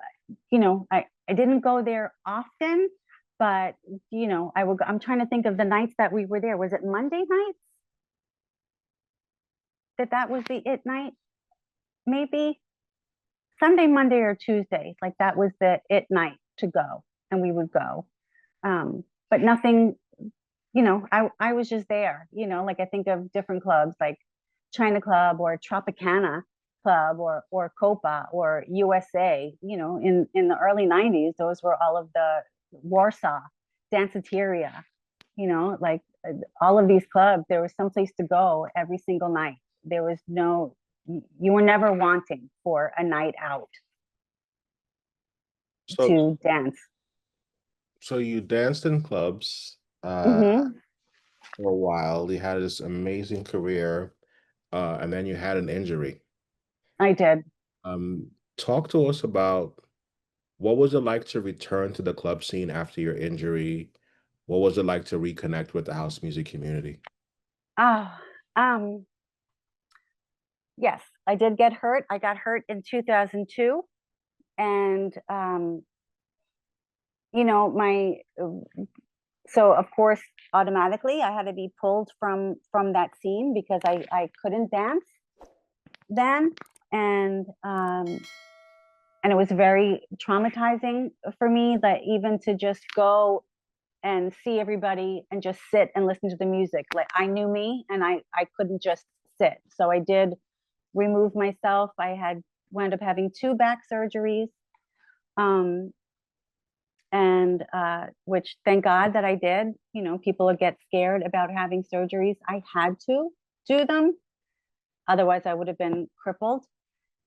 you know, I didn't go there often, but you know, I'm trying to think of the nights that we were there. Was it Monday nights that was the it night? Maybe Sunday, Monday, or Tuesday. Like that was the it night to go, and we would go. But nothing, you know, I was just there, you know, like I think of different clubs like China Club or Tropicana Club or Copa or USA, you know, in the early 90s, those were all of the Warsaw, Danceteria, you know, like all of these clubs, there was someplace to go every single night. There was you were never wanting for a night out to dance. So you danced in clubs. Mm-hmm. for a while. You had this amazing career, and then you had an injury. I did. Um, Talk to us about what was it like to return to the club scene after your injury? What was it like to reconnect with the house music community? Oh, um, yes, I did get hurt. I got hurt in 2002. And, my, so of course, automatically I had to be pulled from that scene because I couldn't dance then. And, and it was very traumatizing for me that even to just go and see everybody and just sit and listen to the music. Like I knew me and I couldn't just sit. So I did remove myself. I had wound up having 2 back surgeries. Um, and which thank God that I did. People get scared about having surgeries. I had to do them. Otherwise I would have been crippled.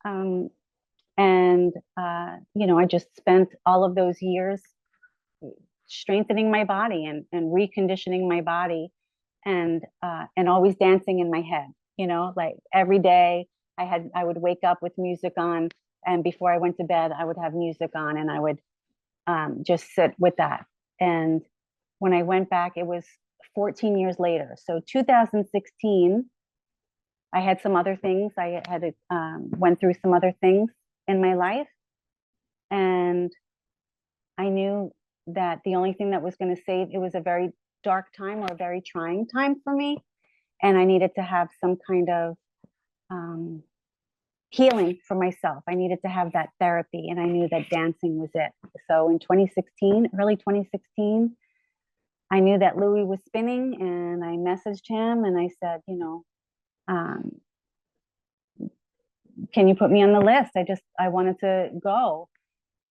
Um, and I just spent all of those years strengthening my body and reconditioning my body and always dancing in my head, like every day I would wake up with music on, and before I went to bed I would have music on, and I would just sit with that. And when I went back, it was 14 years later. So 2016, I had some other things. I had went through some other things in my life, and I knew that the only thing that was going to save it was a very dark time or a very trying time for me, and I needed to have some kind of um, healing for myself. I needed to have that therapy, and I knew that dancing was it. So in 2016, early 2016, I knew that Louis was spinning, and I messaged him and I said, um, can you put me on the list? I wanted to go.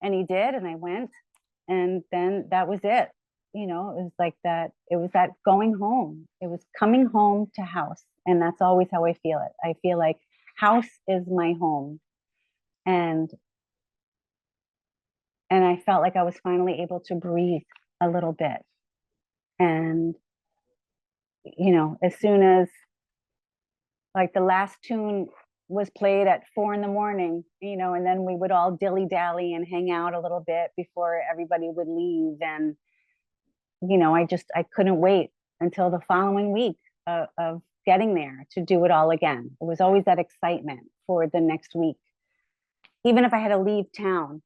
And he did, and I went. And then that was it. It was like that. It was that going home. It was coming home to house. And that's always how I feel it. I feel like house is my home. And I felt like I was finally able to breathe a little bit. And, as soon as like the last tune was played at 4 in the morning, and then we would all dilly dally and hang out a little bit before everybody would leave. And, I couldn't wait until the following week of getting there to do it all again. It was always that excitement for the next week. Even if I had to leave town,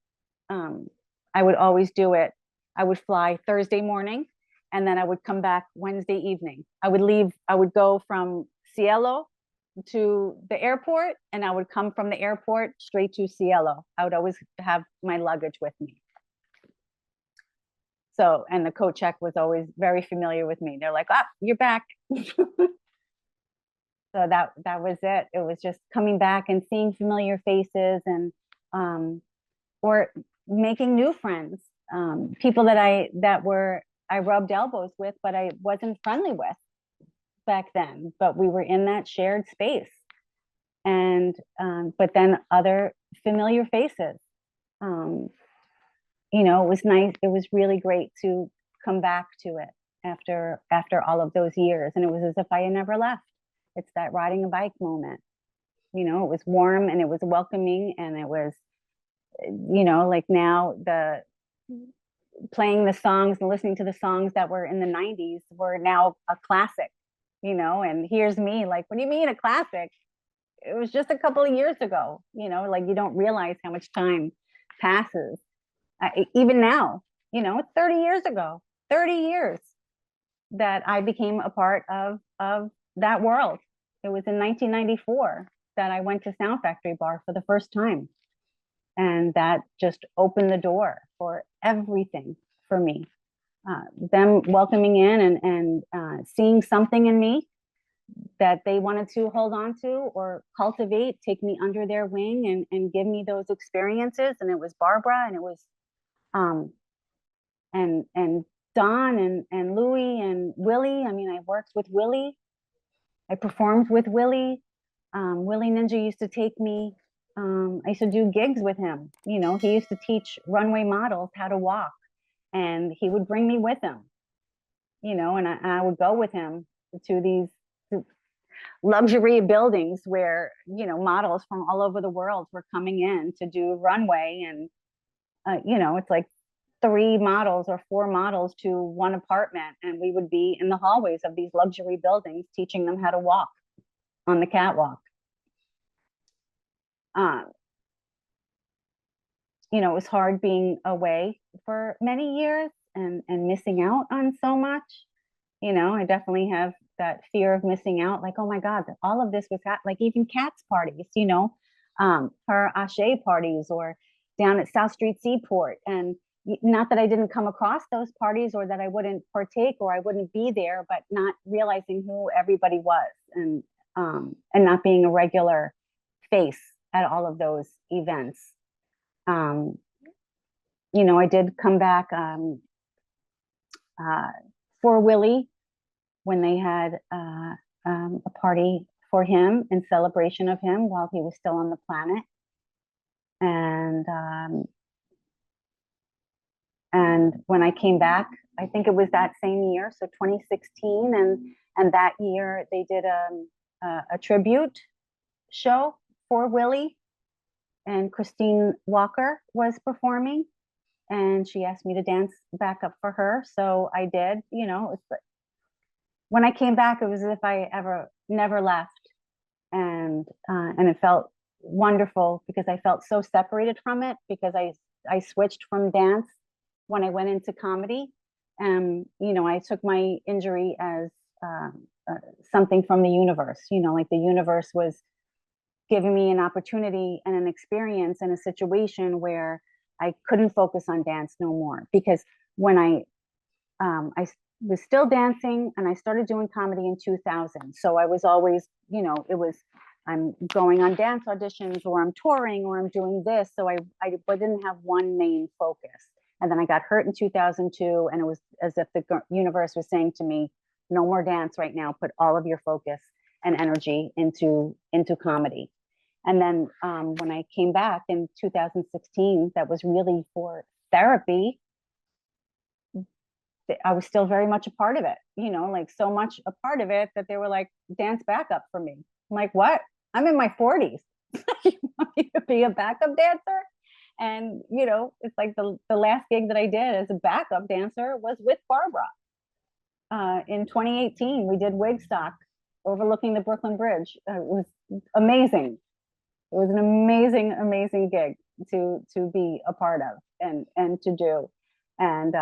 I would always do it. I would fly Thursday morning, and then I would come back Wednesday evening. I would go from Cielo to the airport, and I would come from the airport straight to Cielo. I would always have my luggage with me. So, and the coat check was always very familiar with me. They're like, "Ah, you're back." So that was it. It was just coming back and seeing familiar faces, and or making new friends, people that I rubbed elbows with, but I wasn't friendly with back then. But we were in that shared space, and but then other familiar faces. Um, it was nice. It was really great to come back to it after all of those years, and it was as if I had never left. It's that riding a bike moment. It was warm and it was welcoming, and it was, like now the playing the songs and listening to the songs that were in the 90s were now a classic, and here's me like, what do you mean a classic? It was just a couple of years ago, like you don't realize how much time passes. Even now, it's 30 years ago, 30 years that I became a part of that world. It was in 1994 that I went to Sound Factory Bar for the first time. And that just opened the door for everything for me. Them welcoming in and seeing something in me that they wanted to hold on to or cultivate, take me under their wing and give me those experiences. And it was Barbara, and it was and Don and Louie and Willie. I mean, I worked with Willie. I performed with Willie. Willie Ninja used to take me. I used to do gigs with him. He used to teach runway models how to walk, and he would bring me with him. And I would go with him to these luxury buildings where, you know, models from all over the world were coming in to do runway. And, you know, it's like 3 models or 4 models to one apartment. And we would be in the hallways of these luxury buildings teaching them how to walk on the catwalk. You know, it was hard being away for many years and missing out on so much. You know, I definitely have that fear of missing out. Like, oh my God, all of this was like even Cat's parties, you know, her Ashe parties or down at South Street Seaport. And not that I didn't come across those parties or that I wouldn't partake or I wouldn't be there, but not realizing who everybody was and not being a regular face at all of those events. You know, I did come back for Willie when they had a party for him in celebration of him while he was still on the planet. And when I came back, I think it was that same year, so 2016, and that year they did a tribute show for Willie, and Christine Walker was performing, and she asked me to dance back up for her, so I did. You know, when I came back, it was as if I ever never left, and it felt wonderful because I felt so separated from it because I switched from dance when I went into comedy. You know, I took my injury as something from the universe. You know, like the universe was giving me an opportunity and an experience in a situation where I couldn't focus on dance no more. Because when I was still dancing and I started doing comedy in 2000. So I was always, you know, it was, I'm going on dance auditions or I'm touring or I'm doing this. So I didn't have one main focus. And then I got hurt in 2002, and it was as if the universe was saying to me, no more dance right now, put all of your focus and energy into comedy. And then when I came back in 2016, that was really for therapy. I was still very much a part of it, you know, like so much a part of it that they were like, dance backup for me. I'm like, what? I'm in my 40s. You want me to be a backup dancer? And, you know, it's like the last gig that I did as a backup dancer was with Barbara. In 2018, we did Wigstock overlooking the Brooklyn Bridge. It was amazing. It was an amazing, amazing gig to be a part of and to do. And,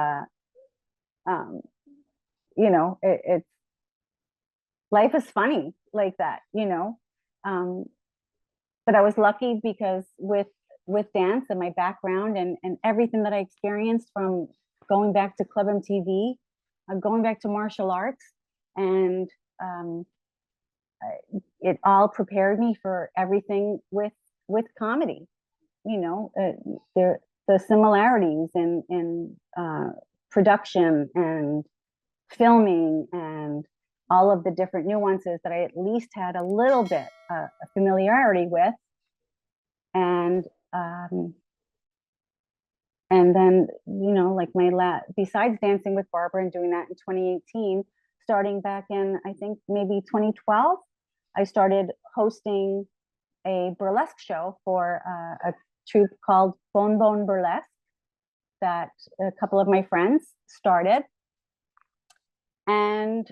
you know, it's life is funny like that, you know. But I was lucky because with dance and my background and everything that I experienced from going back to Club MTV, going back to martial arts, and it all prepared me for everything with comedy. You know, the similarities in production and filming and all of the different nuances that I at least had a little bit a familiarity with. And then, you know, like besides dancing with Barbara and doing that in 2018, starting back in, I think maybe 2012, I started hosting a burlesque show for a troupe called Bon Bon Burlesque that a couple of my friends started. And,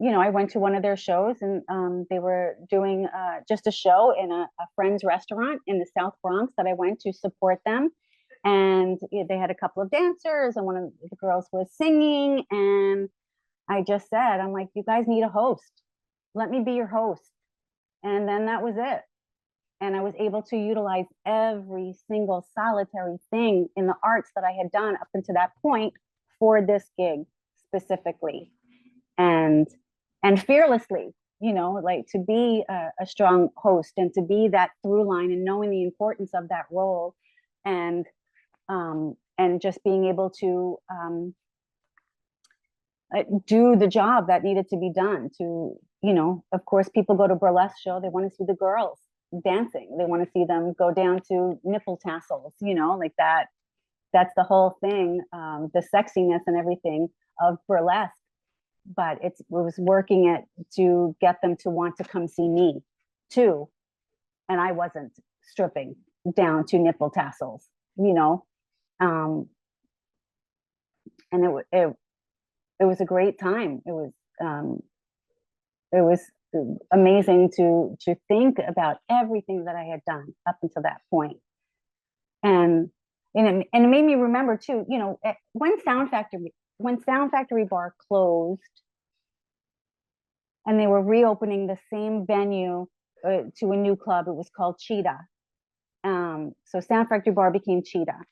you know, I went to one of their shows and they were doing just a show in a friend's restaurant in the South Bronx that I went to support them. And they had a couple of dancers and one of the girls was singing. And I just said, I'm like, you guys need a host. Let me be your host. And then that was it. And I was able to utilize every single solitary thing in the arts that I had done up until that point for this gig specifically, and fearlessly, you know, like to be a strong host and to be that through line and knowing the importance of that role, and just being able to do the job that needed to be done. To, you know, of course, people go to burlesque show, they want to see the girls dancing, they want to see them go down to nipple tassels, you know, like that. That's the whole thing, the sexiness and everything of burlesque. but it was working it to get them to want to come see me too. And I wasn't stripping down to nipple tassels, you know. And it was a great time. It was amazing to think about everything that I had done up until that point. And it made me remember too, you know, when Sound Factory Bar closed and they were reopening the same venue to a new club, it was called Cheetah. So Sound Factory Bar became Cheetah.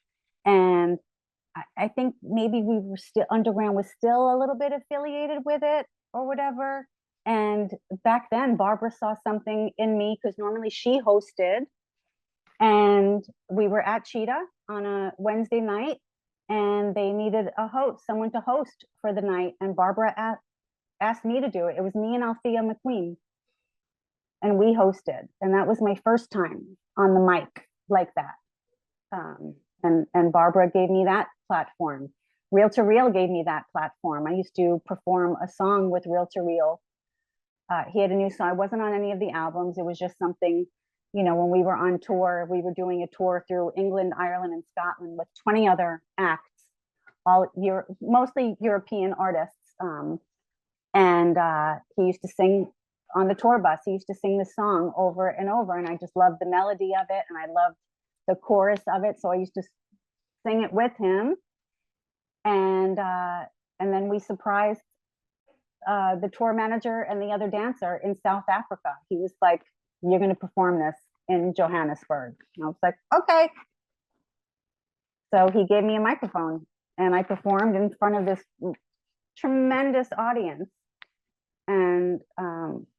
And I think maybe we were still, Underground was still a little bit affiliated with it or whatever. And back then, Barbara saw something in me because normally she hosted. And we were at Cheetah on a Wednesday night, and they needed a host, someone to host for the night. And Barbara asked me to do it. It was me and Althea McQueen. And we hosted. And that was my first time on the mic like that. And Barbara gave me that platform. Reel to Reel gave me that platform. I used to perform a song with Reel to Reel. He had a new song. I wasn't on any of the albums. It was just something, you know, when we were on tour, we were doing a tour through England, Ireland, and Scotland with 20 other acts, mostly European artists. And he used to sing on the tour bus. He used to sing the song over and over, and I just loved the melody of it, and I loved the chorus of it. So I used to sing it with him, and then we surprised the tour manager and the other dancer in South Africa. He was like, "You're going to perform this in Johannesburg." And I was like, "Okay." So he gave me a microphone, and I performed in front of this tremendous audience, and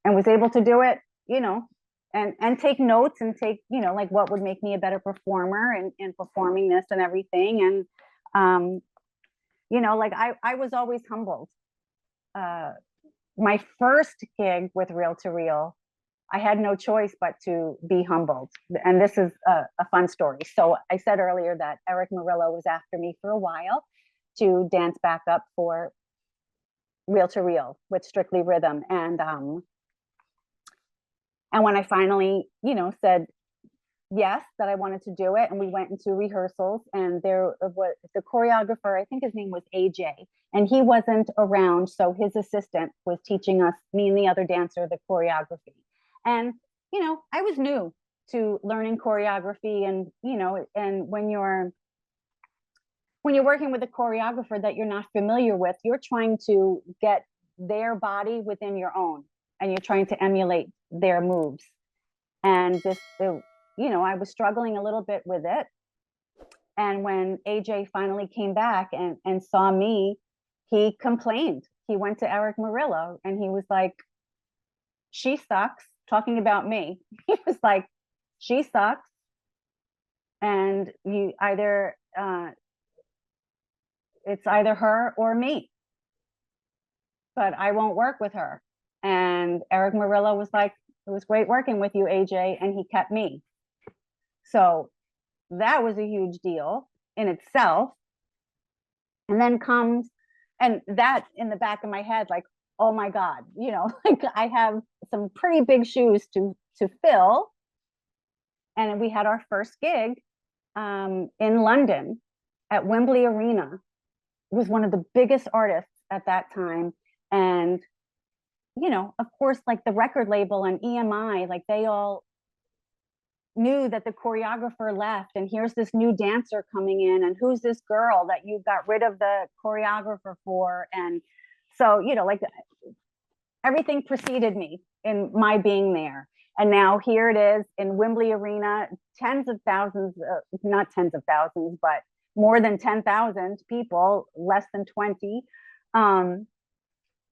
was able to do it, you know, and take notes and take, you know, like what would make me a better performer in performing this and everything. And you know, like I was always humbled. My first gig with Reel to Reel, I had no choice but to be humbled. And this is a fun story. So I said earlier that Eric Morello was after me for a while to dance back up for Reel to Reel with Strictly Rhythm. And when I finally, you know, said yes, that I wanted to do it, and we went into rehearsals, and there was the choreographer, I think his name was AJ, and he wasn't around, so his assistant was teaching us, me and the other dancer, the choreography. And you know, I was new to learning choreography, and you know, and when you're working with a choreographer that you're not familiar with, you're trying to get their body within your own, and you're trying to emulate their moves. And you know, I was struggling a little bit with it. And when AJ finally came back and saw me, he complained. He went to Eric Murillo and he was like, "She sucks," talking about me. He was like, "She sucks. And you either, it's either her or me, but I won't work with her." And Eric Murillo was like, "It was great working with you, AJ." And he kept me. So that was a huge deal in itself. And then comes, and that in the back of my head, like, oh my God, you know, like I have some pretty big shoes to fill. And we had our first gig in London at Wembley Arena. It was one of the biggest artists at that time. And, you know, of course, like the record label and EMI, like they all knew that the choreographer left, and here's this new dancer coming in, and who's this girl that you got rid of the choreographer for. And so, you know, like everything preceded me in my being there. And now here it is in Wembley Arena, tens of thousands, not tens of thousands, but more than 10,000 people, less than 20,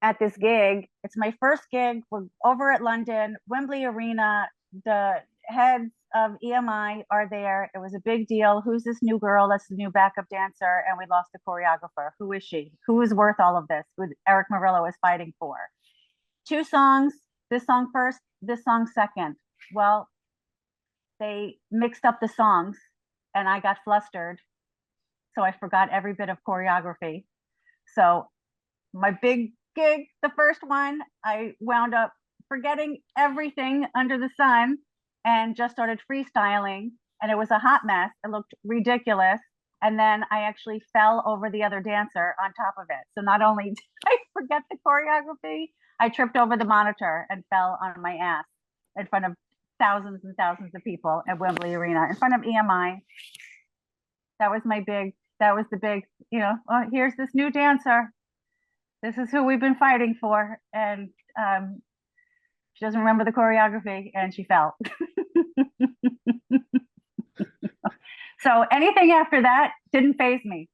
at this gig. It's my first gig. We're over at London, Wembley Arena. The heads of EMI are there. It was a big deal. Who's this new girl? That's the new backup dancer. And we lost the choreographer. Who is she? Who is worth all of this? Who Eric Murillo is fighting for? 2 songs, this song first, this song second. Well, they mixed up the songs and I got flustered. So I forgot every bit of choreography. So my big gig, the first one, I wound up forgetting everything under the sun and just started freestyling. And it was a hot mess. It looked ridiculous. And then I actually fell over the other dancer on top of it. So not only did I forget the choreography, I tripped over the monitor and fell on my ass in front of thousands and thousands of people at Wembley Arena, in front of EMI. That was the big, oh, here's this new dancer. This is who we've been fighting for. And she doesn't remember the choreography and she fell. So anything after that didn't faze me.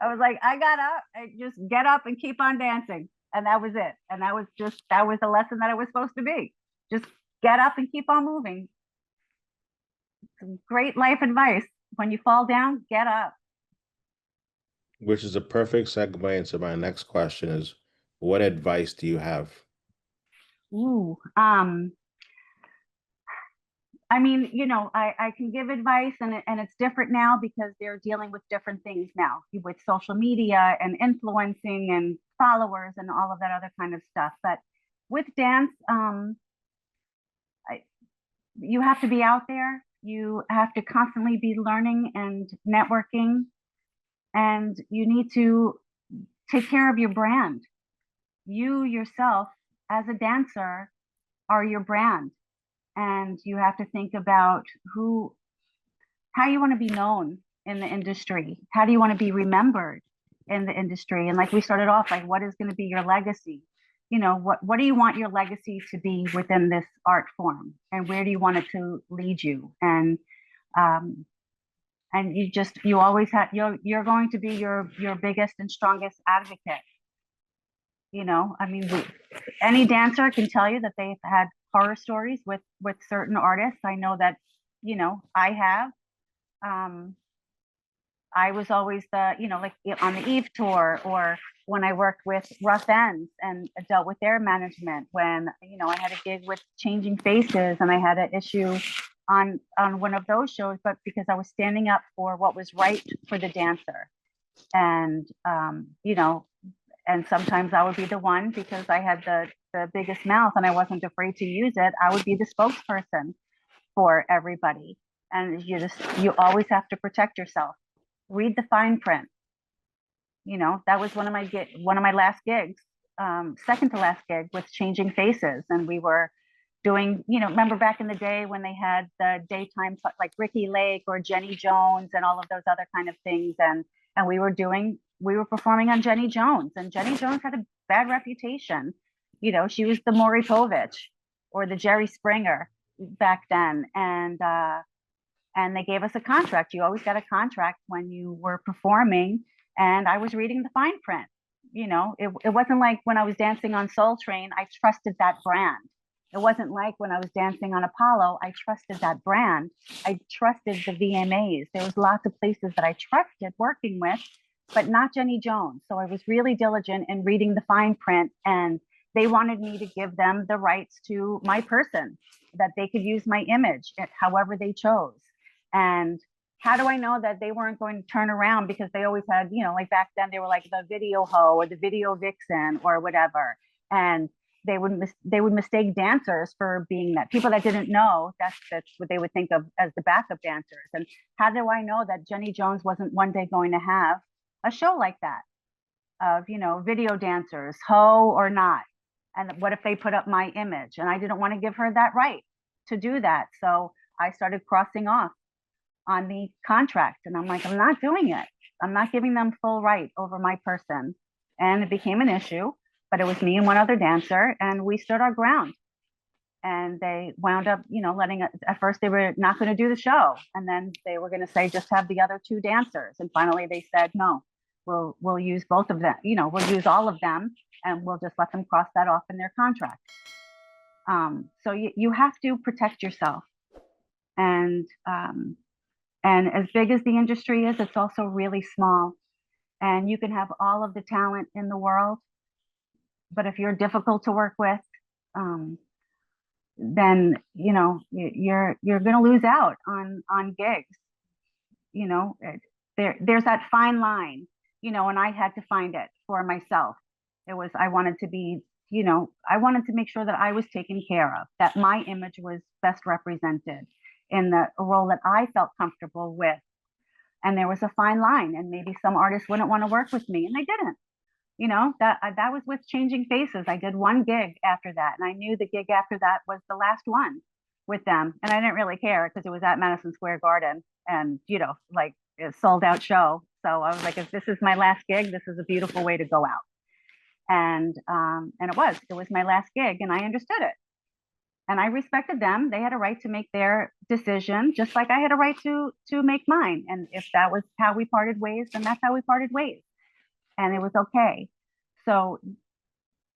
I was like, I got up, I just get up and keep on dancing. And that was it. And that was the lesson that it was supposed to be. Just get up and keep on moving. Some great life advice. When you fall down, get up. Which is a perfect segue into my next question is, what advice do you have? Ooh, I mean, I can give advice and it's different now because they're dealing with different things now with social media and influencing and followers and all of that other kind of stuff. But with dance, you have to be out there. You have to constantly be learning and networking, and you need to take care of your brand. You yourself as a dancer are your brand, and you have to think about how you want to be known in the industry. How do you want to be remembered in the industry? And like we started off, like, what is going to be your legacy? What do you want your legacy to be within this art form, and where do you want it to lead you? And you always have, you're going to be your biggest and strongest advocate. I mean, any dancer can tell you that they've had horror stories with certain artists. I know that, I have. I was always like on the Eve tour, or when I worked with Rough Ends and dealt with their management, when, I had a gig with Changing Faces and I had an issue on one of those shows, but because I was standing up for what was right for the dancer. And, and sometimes I would be the one, because I had the biggest mouth and I wasn't afraid to use it. I would be the spokesperson for everybody. And you always have to protect yourself. Read the fine print. That was one of my last gigs, second to last gig with Changing Faces. And we were doing, remember back in the day when they had the daytime, like Ricky Lake or Jenny Jones and all of those other kind of things. And we were performing on Jenny Jones, and Jenny Jones had a bad reputation. She was the Maury Povich or the Jerry Springer back then. And they gave us a contract. You always got a contract when you were performing. And I was reading the fine print. It wasn't like when I was dancing on Soul Train, I trusted that brand. It wasn't like when I was dancing on Apollo, I trusted that brand. I trusted the VMAs. There was lots of places that I trusted working with, but not Jenny Jones. So I was really diligent in reading the fine print, and they wanted me to give them the rights to my person, that they could use my image however they chose. And how do I know that they weren't going to turn around? Because they always had, like back then they were like the video hoe or the video vixen or whatever. And they would mistake dancers for being that. People that didn't know, that's what they would think of as the backup dancers. And how do I know that Jenny Jones wasn't one day going to have a show like that of, video dancers, hoe or not? And what if they put up my image? And I didn't want to give her that right to do that. So I started crossing off on the contract. And I'm like, I'm not doing it. I'm not giving them full right over my person. And it became an issue, but it was me and one other dancer, and we stood our ground. And they wound up, letting us, at first they were not going to do the show. And then they were going to say, just have the other two dancers. And finally they said, no, we'll use both of them. We'll use all of them, and we'll just let them cross that off in their contract. So you have to protect yourself. And as big as the industry is, it's also really small. And you can have all of the talent in the world, but if you're difficult to work with, then you're going to lose out on gigs. There's that fine line, and I had to find it for myself. It was, I wanted to be, you know, I wanted to make sure that I was taken care of, that my image was best represented in the role that I felt comfortable with. And there was a fine line, and maybe some artists wouldn't want to work with me, and they didn't. You know, that was with Changing Faces. I did one gig after that, and I knew the gig after that was the last one with them, and I didn't really care because it was at Madison Square Garden, and you know, like a sold out show. So I was like, if this is my last gig, this is a beautiful way to go out. And it was my last gig, and I understood it, and I respected them. They had a right to make their decision, just like I had a right to make mine. And if that was how we parted ways, then that's how we parted ways, and it was okay. So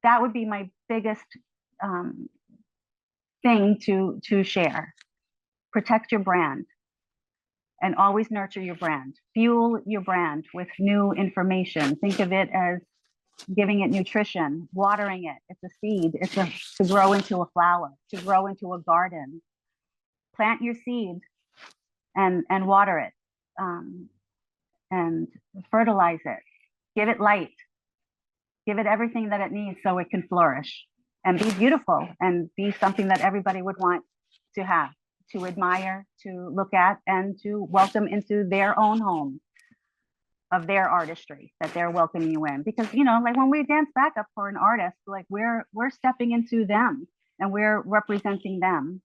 that would be my biggest thing to share. Protect your brand and always nurture your brand. Fuel your brand with new information. Think of it as giving it nutrition, watering it. It's a seed. It's to grow into a flower, to grow into a garden. Plant your seed and water it, and fertilize it. Give it light. Give it everything that it needs so it can flourish and be beautiful and be something that everybody would want to have, to admire, to look at, and to welcome into their own home of their artistry that they're welcoming you in. Because, you know, like when we dance backup for an artist, like we're stepping into them and we're representing them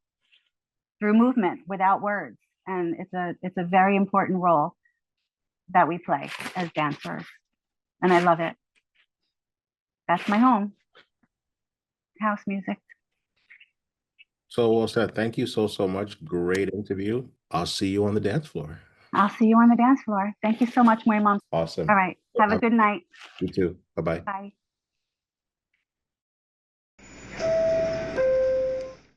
through movement without words. And it's a very important role that we play as dancers. And I love it. That's my home. House music. So well said. Thank you so much. Great interview. I'll see you on the dance floor. I'll see you on the dance floor. Thank you so much, MUEMA. Awesome. All right. Have a good night. You too. Bye-bye. Bye.